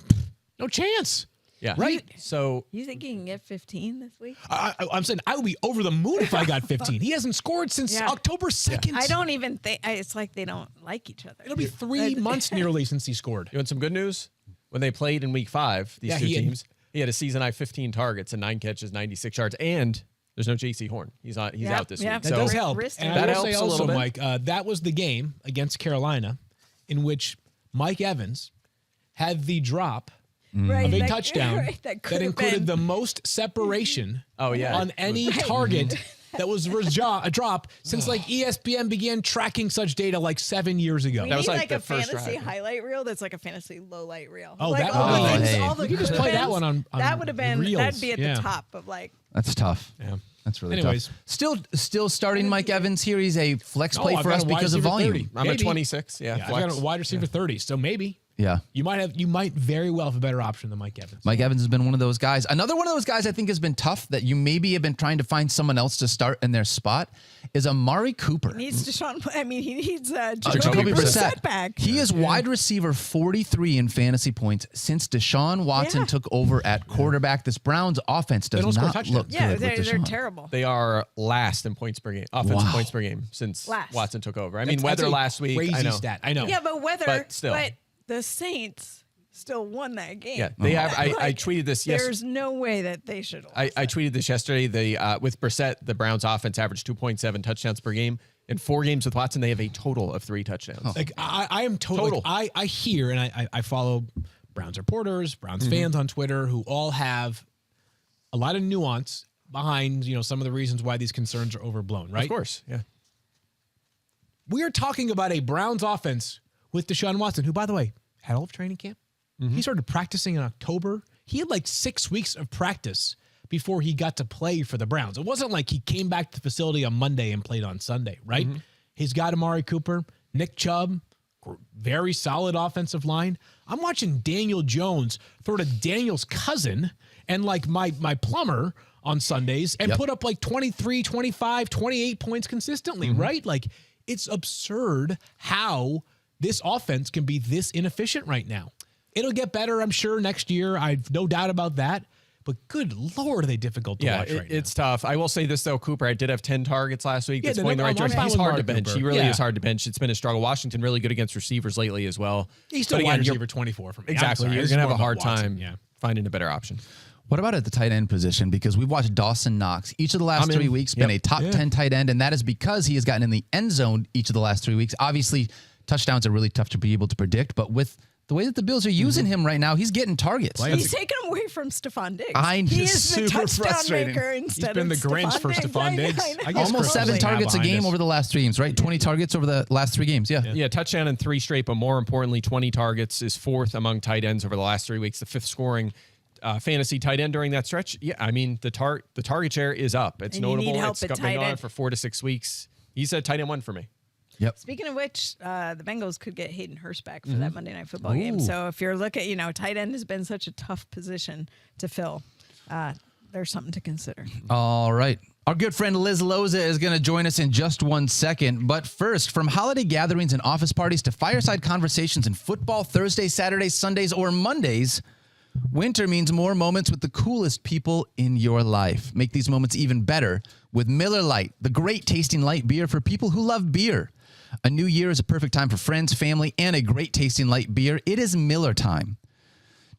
Speaker 3: No chance.
Speaker 5: Yeah.
Speaker 3: Right.
Speaker 5: So
Speaker 4: you think he can get 15 this week?
Speaker 3: I'm saying I would be over the moon if I got 15. He hasn't scored since October 2nd.
Speaker 4: I don't even think it's like they don't like each other.
Speaker 3: It'll be 3 months nearly since he scored.
Speaker 5: You want some good news? When they played in week 5, these two teams, he had a season high 15 targets and 9 catches, 96 yards, and there's no J.C. Horn. He's out this week.
Speaker 3: That does help. And
Speaker 5: that
Speaker 3: I will
Speaker 5: helps
Speaker 3: say
Speaker 5: a
Speaker 3: also,
Speaker 5: little bit.
Speaker 3: Mike, that was the game against Carolina in which Mike Evans had the drop of a touchdown that included the most separation on any target that was a drop since like ESPN began tracking such data like 7 years ago.
Speaker 4: We
Speaker 5: That
Speaker 4: need
Speaker 5: was like
Speaker 4: like
Speaker 5: the
Speaker 4: a
Speaker 5: first
Speaker 4: fantasy
Speaker 5: drive.
Speaker 4: highlight reel that's like a fantasy low light reel.
Speaker 3: Oh,
Speaker 4: like
Speaker 3: that
Speaker 4: all
Speaker 3: would
Speaker 4: the
Speaker 3: be
Speaker 4: things,
Speaker 2: nice.
Speaker 4: all the
Speaker 3: We could just play that one on
Speaker 4: that would have been
Speaker 3: Reels.
Speaker 4: that'd be at
Speaker 3: Yeah.
Speaker 4: the top of like.
Speaker 2: That's tough.
Speaker 3: Yeah.
Speaker 2: That's really
Speaker 3: Anyways.
Speaker 2: tough. Still starting Mike Evans here. He's a flex play
Speaker 3: I've
Speaker 2: for
Speaker 3: got
Speaker 2: us
Speaker 3: a wide
Speaker 2: because of
Speaker 3: receiver
Speaker 2: volume.
Speaker 3: 30.
Speaker 5: I'm at
Speaker 3: Maybe.
Speaker 5: 26. Yeah,
Speaker 3: Yeah, I've
Speaker 5: flex.
Speaker 3: got a wide receiver 30, so maybe
Speaker 2: Yeah.
Speaker 3: you might very well have a better option than Mike Evans.
Speaker 2: Mike Evans has been one of those guys. Another one of those guys I think has been tough that you maybe have been trying to find someone else to start in their spot is Amari Cooper.
Speaker 4: Needs Deshaun. I mean, he needs
Speaker 2: Jacoby
Speaker 4: Jacoby
Speaker 2: Brissett.
Speaker 4: Brissett back.
Speaker 2: He is wide receiver 43 in fantasy points since Deshaun Watson
Speaker 4: Yeah.
Speaker 2: took over at quarterback. This Browns offense does
Speaker 3: don't score
Speaker 2: not
Speaker 3: touchdowns.
Speaker 2: look
Speaker 4: Yeah,
Speaker 2: good
Speaker 4: they're
Speaker 2: with Deshaun.
Speaker 4: terrible.
Speaker 5: They are last in points per game, offensive
Speaker 2: Wow.
Speaker 5: points per game since
Speaker 4: Last.
Speaker 5: Watson took over. I mean,
Speaker 3: That's
Speaker 5: weather
Speaker 3: a
Speaker 5: last week.
Speaker 3: crazy
Speaker 5: I know.
Speaker 3: stat. I know.
Speaker 4: Yeah, but
Speaker 5: But still.
Speaker 4: the Saints still won that game.
Speaker 5: Yeah, they have. I
Speaker 4: Like,
Speaker 5: tweeted this yesterday.
Speaker 4: There's no way that they should.
Speaker 5: I tweeted this yesterday. They with Brissett, the Browns offense averaged 2.7 touchdowns per game. In 4 games with Watson, they have a total of 3 touchdowns.
Speaker 3: Like I am total. Like, I hear and I follow Browns reporters, Browns fans on Twitter who all have a lot of nuance behind some of the reasons why these concerns are overblown. Right?
Speaker 5: Of course, yeah.
Speaker 3: We are talking about a Browns offense with Deshaun Watson, who, by the way, had all of training camp. He started practicing in October. He had like 6 weeks of practice before he got to play for the Browns. It wasn't like he came back to the facility on Monday and played on Sunday, right? He's got Amari Cooper, Nick Chubb, very solid offensive line. I'm watching Daniel Jones throw to Daniel's cousin and like my plumber on Sundays and put up like 23, 25, 28 points consistently, right? Like it's absurd how this offense can be this inefficient right now. It'll get better, I'm sure, next year. I've no doubt about that. But good Lord, are they difficult to watch right now.
Speaker 5: It's tough. I will say this, though. Cooper did have 10 targets last week. That's
Speaker 3: the
Speaker 5: going in the right
Speaker 3: number- I'm
Speaker 5: direction.
Speaker 3: fine
Speaker 5: He's
Speaker 3: with
Speaker 5: hard
Speaker 3: Mark
Speaker 5: to bench.
Speaker 3: Cooper.
Speaker 5: He really
Speaker 3: Yeah.
Speaker 5: is hard to bench. It's been a struggle. Washington really good against receivers lately as well.
Speaker 3: He's still
Speaker 5: But
Speaker 3: wide
Speaker 5: again,
Speaker 3: receiver 24 for me. I'm
Speaker 5: Exactly.
Speaker 3: sorry.
Speaker 5: You're
Speaker 3: This
Speaker 5: going to
Speaker 3: is
Speaker 5: have a
Speaker 3: more
Speaker 5: hard
Speaker 3: about Watson.
Speaker 5: time finding a better option.
Speaker 2: What about at the tight end position? Because we've watched Dawson Knox each of the last 3 weeks, been a top 10 tight end, and that is because he has gotten in the end zone each of the last 3 weeks. Obviously, touchdowns are really tough to be able to predict, but with the way that the Bills are using him right now, he's getting targets.
Speaker 4: He's taken him away from Stephon Diggs.
Speaker 2: He
Speaker 4: is the
Speaker 2: super
Speaker 4: touchdown
Speaker 2: frustrating.
Speaker 4: maker instead
Speaker 3: He's been
Speaker 4: of
Speaker 3: the Grinch for Stephon Diggs. I guess
Speaker 2: Almost
Speaker 3: Kirk
Speaker 2: 7
Speaker 3: was
Speaker 2: targets a
Speaker 3: behind
Speaker 2: game
Speaker 3: us.
Speaker 2: over the last 3 games, right? 20 targets over the last 3 games.
Speaker 5: Yeah, touchdown in 3 straight, but more importantly, 20 targets is 4th among tight ends over the last 3 weeks, the 5th scoring fantasy tight end during that stretch. Yeah, I mean, the target share is up. It's
Speaker 4: And you need
Speaker 5: notable.
Speaker 4: help
Speaker 5: It's
Speaker 4: at
Speaker 5: been
Speaker 4: tight
Speaker 5: going on
Speaker 4: end.
Speaker 5: for 4 to 6 weeks. He's a tight end 1 for me.
Speaker 2: Yep.
Speaker 4: Speaking of which, the Bengals could get Hayden Hurst back for that Monday Night Football game. So if you're looking, tight end has been such a tough position to fill. There's something to consider.
Speaker 2: All right. Our good friend Liz Loza is going to join us in just 1 second. But first, from holiday gatherings and office parties to fireside conversations in football Thursdays, Saturdays, Sundays, or Mondays, winter means more moments with the coolest people in your life. Make these moments even better with Miller Lite, the great tasting light beer for people who love beer. A new year is a perfect time for friends, family, and a great tasting light beer. It is Miller time.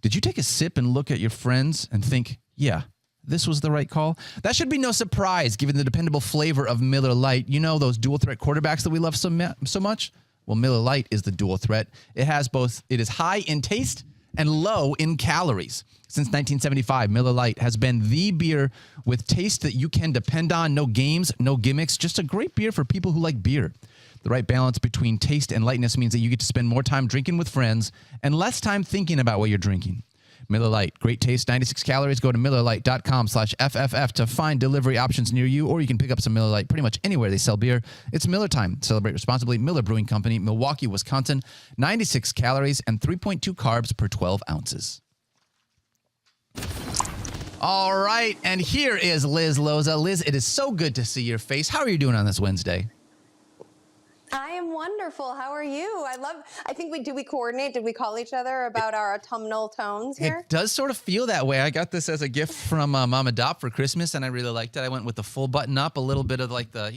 Speaker 2: Did you take a sip and look at your friends and think, yeah, this was the right call? That should be no surprise given the dependable flavor of Miller Lite. You know, those dual threat quarterbacks that we love so much? Well, Miller Lite is the dual threat. It is high in taste and low in calories. Since 1975, Miller Lite has been the beer with taste that you can depend on. No games, no gimmicks, just a great beer for people who like beer. The right balance between taste and lightness means that you get to spend more time drinking with friends and less time thinking about what you're drinking. Miller Lite, great taste, 96 calories. Go to MillerLite.com/FFF to find delivery options near you, or you can pick up some Miller Lite pretty much anywhere they sell beer. It's Miller time. Celebrate responsibly. Miller Brewing Company, Milwaukee, Wisconsin. 96 calories and 3.2 carbs per 12 ounces. All right, and here is Liz Loza. Liz, it is so good to see your face. How are you doing on this Wednesday?
Speaker 6: I am wonderful. How are you? I think we coordinate? Did we call each other about our autumnal tones here?
Speaker 2: It does sort of feel that way. I got this as a gift from Mama Dopp for Christmas, and I really liked it. I went with the full button up, a little bit of like the,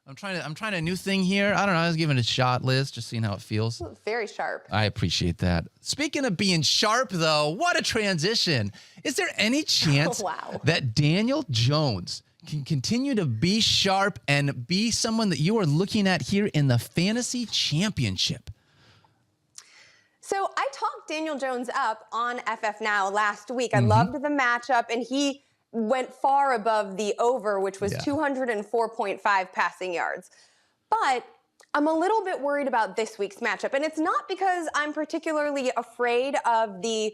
Speaker 2: I'm trying a new thing here. I don't know. I was giving it a shot, Liz, just seeing how it feels.
Speaker 6: Very sharp.
Speaker 2: I appreciate that. Speaking of being sharp, though, what a transition. Is there any chance that Daniel Jones can continue to be sharp and be someone that you are looking at here in the fantasy championship?
Speaker 6: So I talked Daniel Jones up on FF Now last week. I loved the matchup, and he went far above the over, which was 204.5 passing yards. But I'm a little bit worried about this week's matchup. And it's not because I'm particularly afraid of the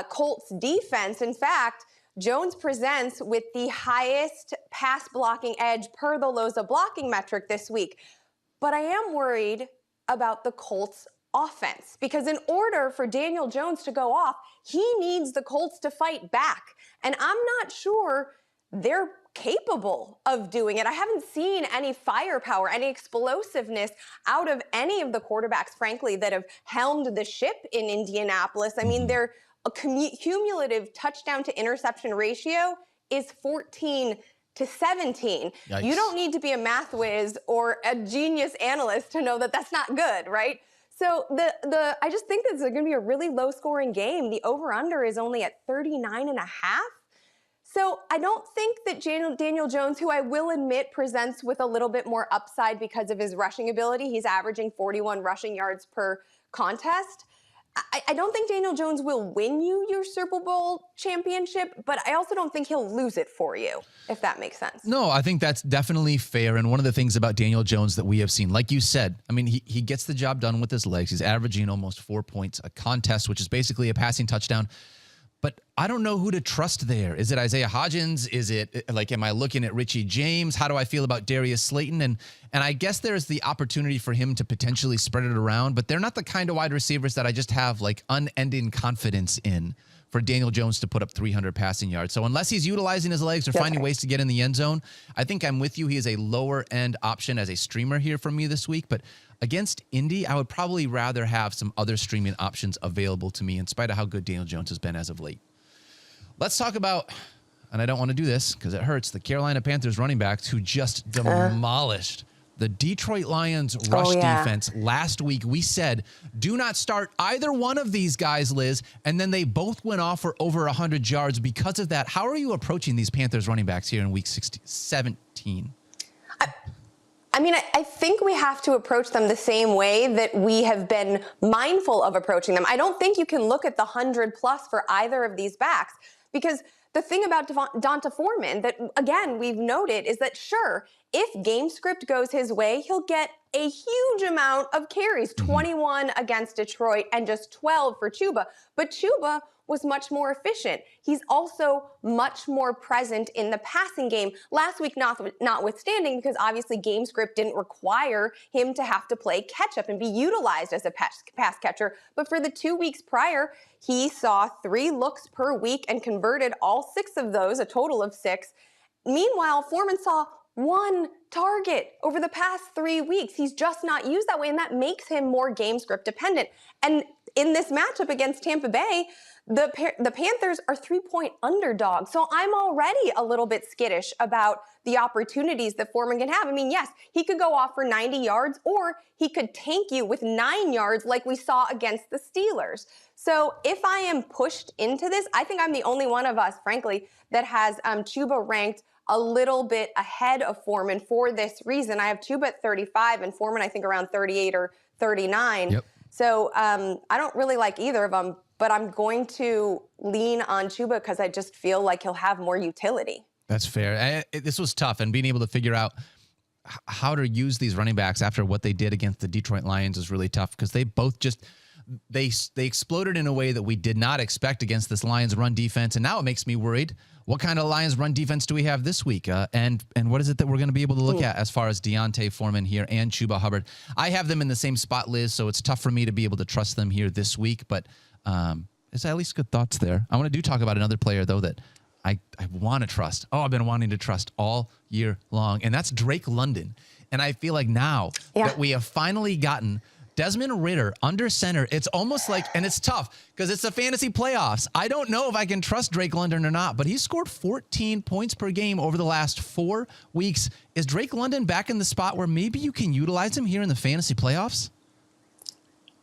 Speaker 6: Colts defense. In fact, Jones presents with the highest pass blocking edge per the Loza blocking metric this week. But I am worried about the Colts offense, because in order for Daniel Jones to go off, he needs the Colts to fight back. And I'm not sure they're capable of doing it. I haven't seen any firepower, any explosiveness out of any of the quarterbacks, frankly, that have helmed the ship in Indianapolis. I mean, their cumulative touchdown to interception ratio is 14-17.
Speaker 2: Yikes.
Speaker 6: You don't need to be a math whiz or a genius analyst to know that that's not good, right? So I just think this is going to be a really low scoring game. The over under is only at 39.5. So I don't think that Daniel Jones, who I will admit presents with a little bit more upside because of his rushing ability, he's averaging 41 rushing yards per contest. I don't think Daniel Jones will win you your Super Bowl championship, but I also don't think he'll lose it for you, if that makes sense.
Speaker 2: No, I think that's definitely fair. And one of the things about Daniel Jones that we have seen, like you said, I mean, he gets the job done with his legs. He's averaging almost 4 points a contest, which is basically a passing touchdown. But I don't know who to trust there. Is it Isaiah Hodgins? Is it like, am I looking at Richie James? How do I feel about Darius Slayton? And I guess there's the opportunity for him to potentially spread it around, but they're not the kind of wide receivers that I just have like unending confidence in for Daniel Jones to put up 300 passing yards. So unless he's utilizing his legs or finding ways to get in the end zone, I think I'm with you. He is a lower end option as a streamer here for me this week. But against Indy, I would probably rather have some other streaming options available to me in spite of how good Daniel Jones has been as of late. Let's talk about, and I don't want to do this because it hurts, the Carolina Panthers running backs who just demolished the Detroit Lions rush defense last week. We said, do not start either one of these guys, Liz, and then they both went off for over 100 yards because of that. How are you approaching these Panthers running backs here in week 17?
Speaker 6: I mean, I think we have to approach them the same way that we have been mindful of approaching them. I don't think you can look at the 100 plus for either of these backs, because the thing about Donta Foreman that, again, we've noted is that, sure, if game script goes his way, he'll get a huge amount of carries, 21 against Detroit and just 12 for Chuba. But Chuba was much more efficient. He's also much more present in the passing game. Last week, notwithstanding, because obviously game script didn't require him to have to play catch up and be utilized as a pass catcher. But for the 2 weeks prior, he saw 3 looks per week and converted all 6 of those, a total of 6. Meanwhile, Foreman saw 1 target over the past 3 weeks. He's just not used that way, and that makes him more game script dependent. And in this matchup against Tampa Bay, the Panthers are 3-point underdogs. So I'm already a little bit skittish about the opportunities that Foreman can have. I mean, yes, he could go off for 90 yards, or he could tank you with 9 yards like we saw against the Steelers. So if I am pushed into this, I think I'm the only one of us, frankly, that has Chuba ranked a little bit ahead of Foreman for this reason. I have Chuba at 35 and Foreman, I think, around 38 or 39. Yep. So I don't really like either of them, but I'm going to lean on Chuba because I just feel like he'll have more utility. That's fair. This was tough, and being able to figure out how to use these running backs after what they did against the Detroit Lions is really tough, because they both just they exploded in a way that we did not expect against this Lions run defense, and now it makes me worried. What kind of Lions run defense do we have this week? And what is it that we're going to be able to look at as far as Deontay Foreman here and Chuba Hubbard? I have them in the same spot, Liz, so it's tough for me to be able to trust them here this week, but it's at least good thoughts there. I want to talk about another player, though, that I want to trust. I've been wanting to trust all year long, and that's Drake London. And I feel like now that we have finally gotten Desmond Ridder under center, it's almost like, and it's tough because it's the fantasy playoffs. I don't know if I can trust Drake London or not, but he's scored 14 points per game over the last 4 weeks. Is Drake London back in the spot where maybe you can utilize him here in the fantasy playoffs?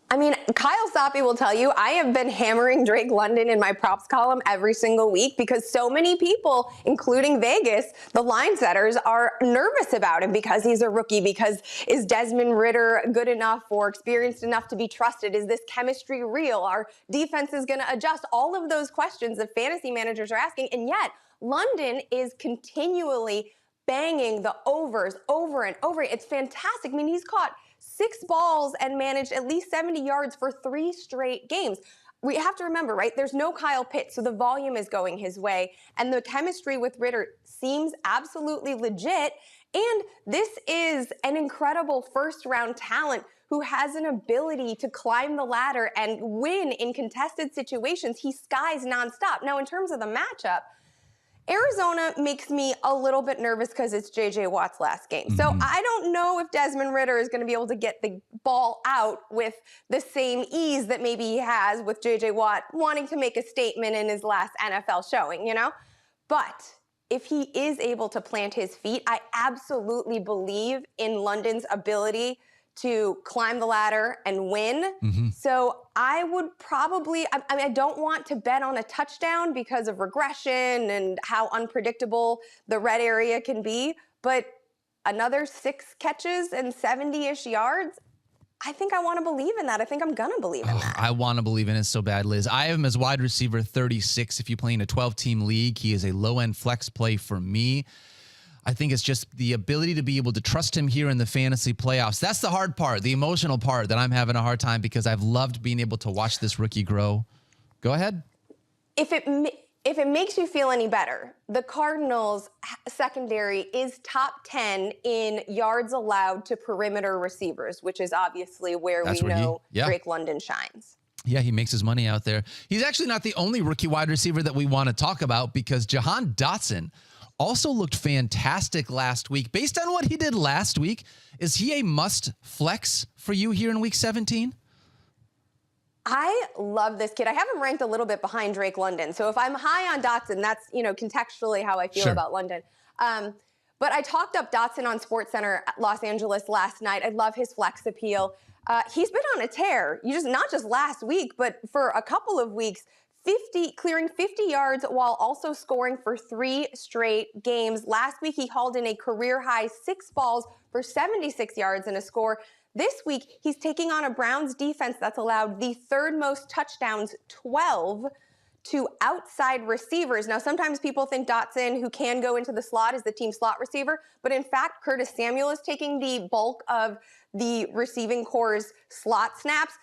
Speaker 6: I mean, Kyle Soppe will tell you, I have been hammering Drake London in my props column every single week because so many people, including Vegas, the line setters, are nervous about him because he's a rookie, because is Desmond Ridder good enough or experienced enough to be trusted? Is this chemistry real? Our defense is going to adjust? All of those questions that fantasy managers are asking, and yet London is continually banging the overs over and over. It's fantastic. I mean, he's caught 6 balls and managed at least 70 yards for 3 straight games. We have to remember, right? There's no Kyle Pitts, so the volume is going his way. And the chemistry with Ridder seems absolutely legit. And this is an incredible first-round talent who has an ability to climb the ladder and win in contested situations. He skies nonstop. Now, in terms of the matchup, Arizona makes me a little bit nervous because it's J.J. Watt's last game. So I don't know if Desmond Ridder is going to be able to get the ball out with the same ease that maybe he has with J.J. Watt wanting to make a statement in his last NFL showing, you know? But if he is able to plant his feet, I absolutely believe in London's ability to climb the ladder and win. So I would probably, I mean, I don't want to bet on a touchdown because of regression and how unpredictable the red area can be, but another 6 catches and 70-ish yards, I think I want to believe in that. I think I'm going to believe in that.
Speaker 2: I want to believe in it so bad, Liz. I have him as wide receiver 36. If you play in a 12-team league, he is a low-end flex play for me. I think it's just the ability to be able to trust him here in the fantasy playoffs. That's the hard part, the emotional part that I'm having a hard time because I've loved being able to watch this rookie grow. Go ahead.
Speaker 6: If it makes you feel any better, the Cardinals secondary is top 10 in yards allowed to perimeter receivers, which is obviously where Drake London shines.
Speaker 2: Yeah, he makes his money out there. He's actually not the only rookie wide receiver that we want to talk about because Jahan Dotson also looked fantastic last week. Based on what he did last week, is he a must flex for you here in week 17?
Speaker 6: I love this kid. I have him ranked a little bit behind Drake London. So if I'm high on Dotson, that's, contextually how I feel about London. But I talked up Dotson on SportsCenter Los Angeles last night. I love his flex appeal. He's been on a tear. Not just last week, but for a couple of weeks. Clearing 50 yards while also scoring for 3 straight games. Last week, he hauled in a career-high 6 balls for 76 yards and a score. This week, he's taking on a Browns defense that's allowed the 3rd most touchdowns, 12, to outside receivers. Now, sometimes people think Dotson, who can go into the slot, is the team slot receiver. But in fact, Curtis Samuel is taking the bulk of the receiving core's slot snaps.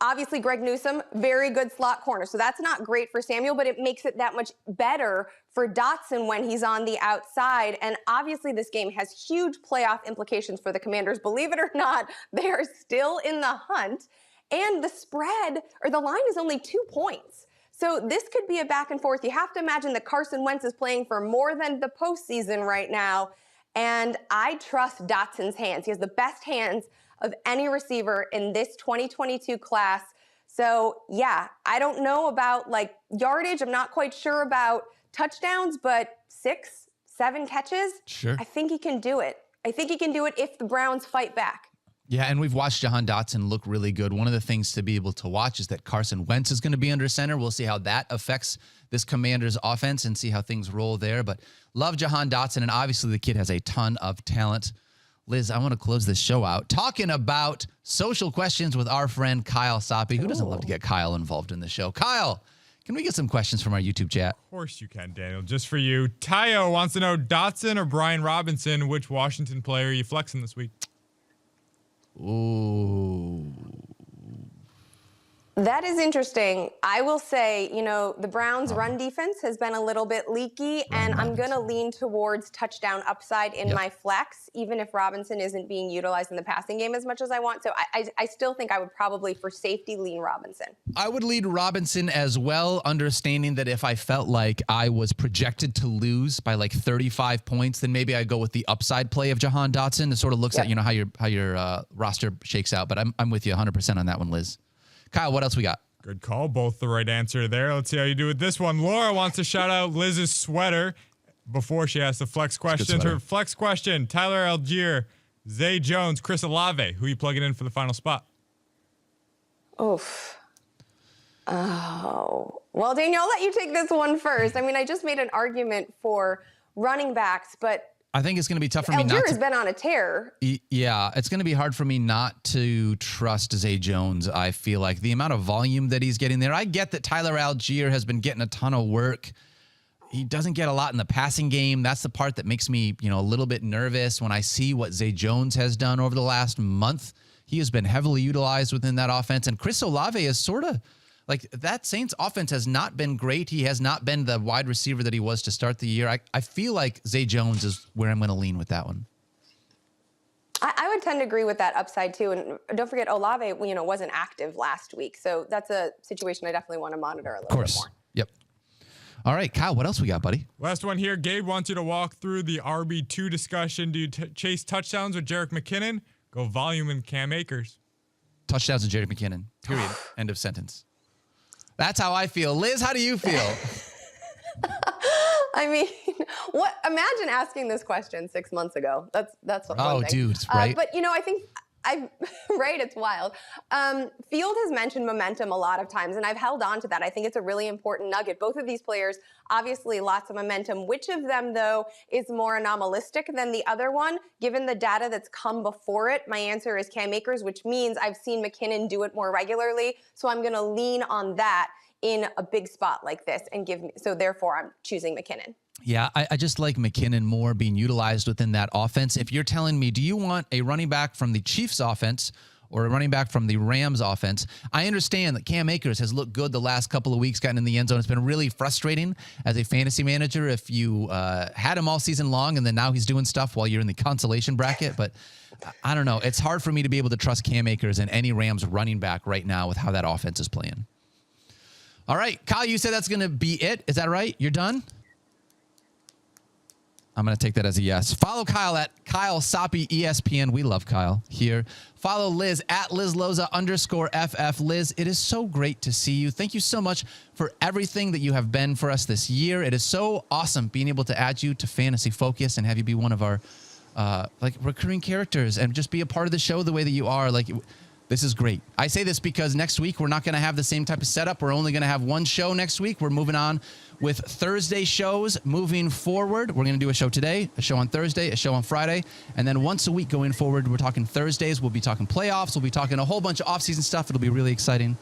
Speaker 6: Obviously, Greg Newsome, very good slot corner. So that's not great for Samuel, but it makes it that much better for Dotson when he's on the outside. And obviously, this game has huge playoff implications for the Commanders. Believe it or not, they are still in the hunt. And the spread, or the line, is only 2 points. So this could be a back and forth. You have to imagine that Carson Wentz is playing for more than the postseason right now. And I trust Dotson's hands. He has the best hands of any receiver in this 2022 class. So yeah, I don't know about yardage. I'm not quite sure about touchdowns, but 6, 7 catches.
Speaker 2: Sure.
Speaker 6: I think he can do it. I think he can do it if the Browns fight back.
Speaker 2: Yeah, and we've watched Jahan Dotson look really good. One of the things to be able to watch is that Carson Wentz is going to be under center. We'll see how that affects this Commanders offense and see how things roll there. But love Jahan Dotson, and obviously the kid has a ton of talent. Liz, I want to close this show out talking about social questions with our friend Kyle Soppe. Who doesn't love to get Kyle involved in the show? Kyle, can we get some questions from our YouTube chat?
Speaker 1: Of course you can, Daniel. Just for you. Tayo wants to know, Dotson or Brian Robinson, which Washington player are you flexing this week?
Speaker 2: Ooh.
Speaker 6: That is interesting. I will say, the Browns' run defense has been a little bit leaky, and I'm going to lean towards touchdown upside in my flex, even if Robinson isn't being utilized in the passing game as much as I want. So I still think I would probably, for safety, lean Robinson.
Speaker 2: I would lead Robinson as well, understanding that if I felt like I was projected to lose by 35 points, then maybe I'd go with the upside play of Jahan Dotson. It sort of looks at, how your roster shakes out. But I'm with you 100% on that one, Liz. Kyle, what else we got?
Speaker 1: Good call. Both the right answer there. Let's see how you do with this one. Laura wants to shout out Liz's sweater before she asks the flex question. Her flex question, Tyler Algier, Zay Jones, Chris Olave. Who are you plugging in for the final spot?
Speaker 6: Oof. Oh. Well, Daniel, I'll let you take this one first. I mean, I just made an argument for running backs, but
Speaker 2: I think it's going to be tough for me not
Speaker 6: Algier has
Speaker 2: to.
Speaker 6: been on a tear.
Speaker 2: Yeah, it's going to be hard for me not to trust Zay Jones. I feel like the amount of volume that he's getting there. I get that Tyler Algier has been getting a ton of work. He doesn't get a lot in the passing game. That's the part that makes me, a little bit nervous when I see what Zay Jones has done over the last month. He has been heavily utilized within that offense, and Chris Olave is sort of like that Saints offense has not been great. He has not been the wide receiver that he was to start the year. I feel like Zay Jones is where I'm going to lean with that one.
Speaker 6: I would tend to agree with that upside too. And don't forget, Olave, wasn't active last week. So that's a situation I definitely want to monitor a little bit more.
Speaker 2: Yep. All right, Kyle, what else we got, buddy?
Speaker 1: Last one here. Gabe wants you to walk through the RB2 discussion. Do you chase touchdowns with Jerick McKinnon? Go volume in Cam Akers.
Speaker 2: Touchdowns with Jerick McKinnon. Period. End of sentence. That's how I feel. Liz, how do you feel?
Speaker 6: I mean, what? Imagine asking this question 6 months ago. That's one
Speaker 2: Oh,
Speaker 6: thing.
Speaker 2: dude, right?
Speaker 6: But I think right. It's wild. Field has mentioned momentum a lot of times, and I've held on to that. I think it's a really important nugget. Both of these players, obviously, lots of momentum. Which of them, though, is more anomalistic than the other one? Given the data that's come before it, my answer is Cam Akers, which means I've seen McKinnon do it more regularly. So I'm going to lean on that in a big spot like this and so therefore I'm choosing McKinnon.
Speaker 2: Yeah, I just like McKinnon more being utilized within that offense. If you're telling me, do you want a running back from the Chiefs offense or a running back from the Rams offense? I understand that Cam Akers has looked good the last couple of weeks, gotten in the end zone. It's been really frustrating as a fantasy manager if you had him all season long and then now he's doing stuff while you're in the consolation bracket. But I don't know. It's hard for me to be able to trust Cam Akers and any Rams running back right now with how that offense is playing. All right, Kyle, you said that's going to be it. Is that right? You're done? I'm going to take that as a yes. Follow Kyle at Kyle Soppy ESPN. We love Kyle here. Follow Liz at Liz Loza _FF. Liz, it is so great to see you. Thank you so much for everything that you have been for us this year. It is so awesome being able to add you to Fantasy Focus and have you be one of our recurring characters and just be a part of the show the way that you are. This is great. I say this because next week we're not going to have the same type of setup. We're only going to have one show next week. We're moving on with Thursday shows moving forward. We're going to do a show today, a show on Thursday, a show on Friday, and then once a week going forward, we're talking Thursdays. We'll be talking playoffs. We'll be talking a whole bunch of offseason stuff. It'll be really exciting.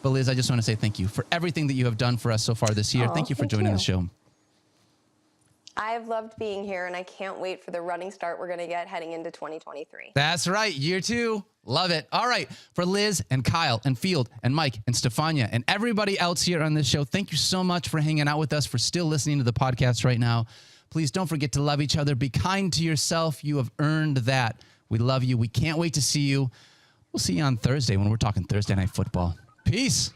Speaker 2: But Liz, I just want to say thank you for everything that you have done for us so far this year. Thank you for joining the show.
Speaker 6: I've loved being here, and I can't wait for the running start we're going to get heading into 2023.
Speaker 2: That's right. Year 2. Love it. All right. For Liz and Kyle and Field and Mike and Stephania and everybody else here on this show, thank you so much for hanging out with us, for still listening to the podcast right now. Please don't forget to love each other. Be kind to yourself. You have earned that. We love you. We can't wait to see you. We'll see you on Thursday when we're talking Thursday Night Football. Peace.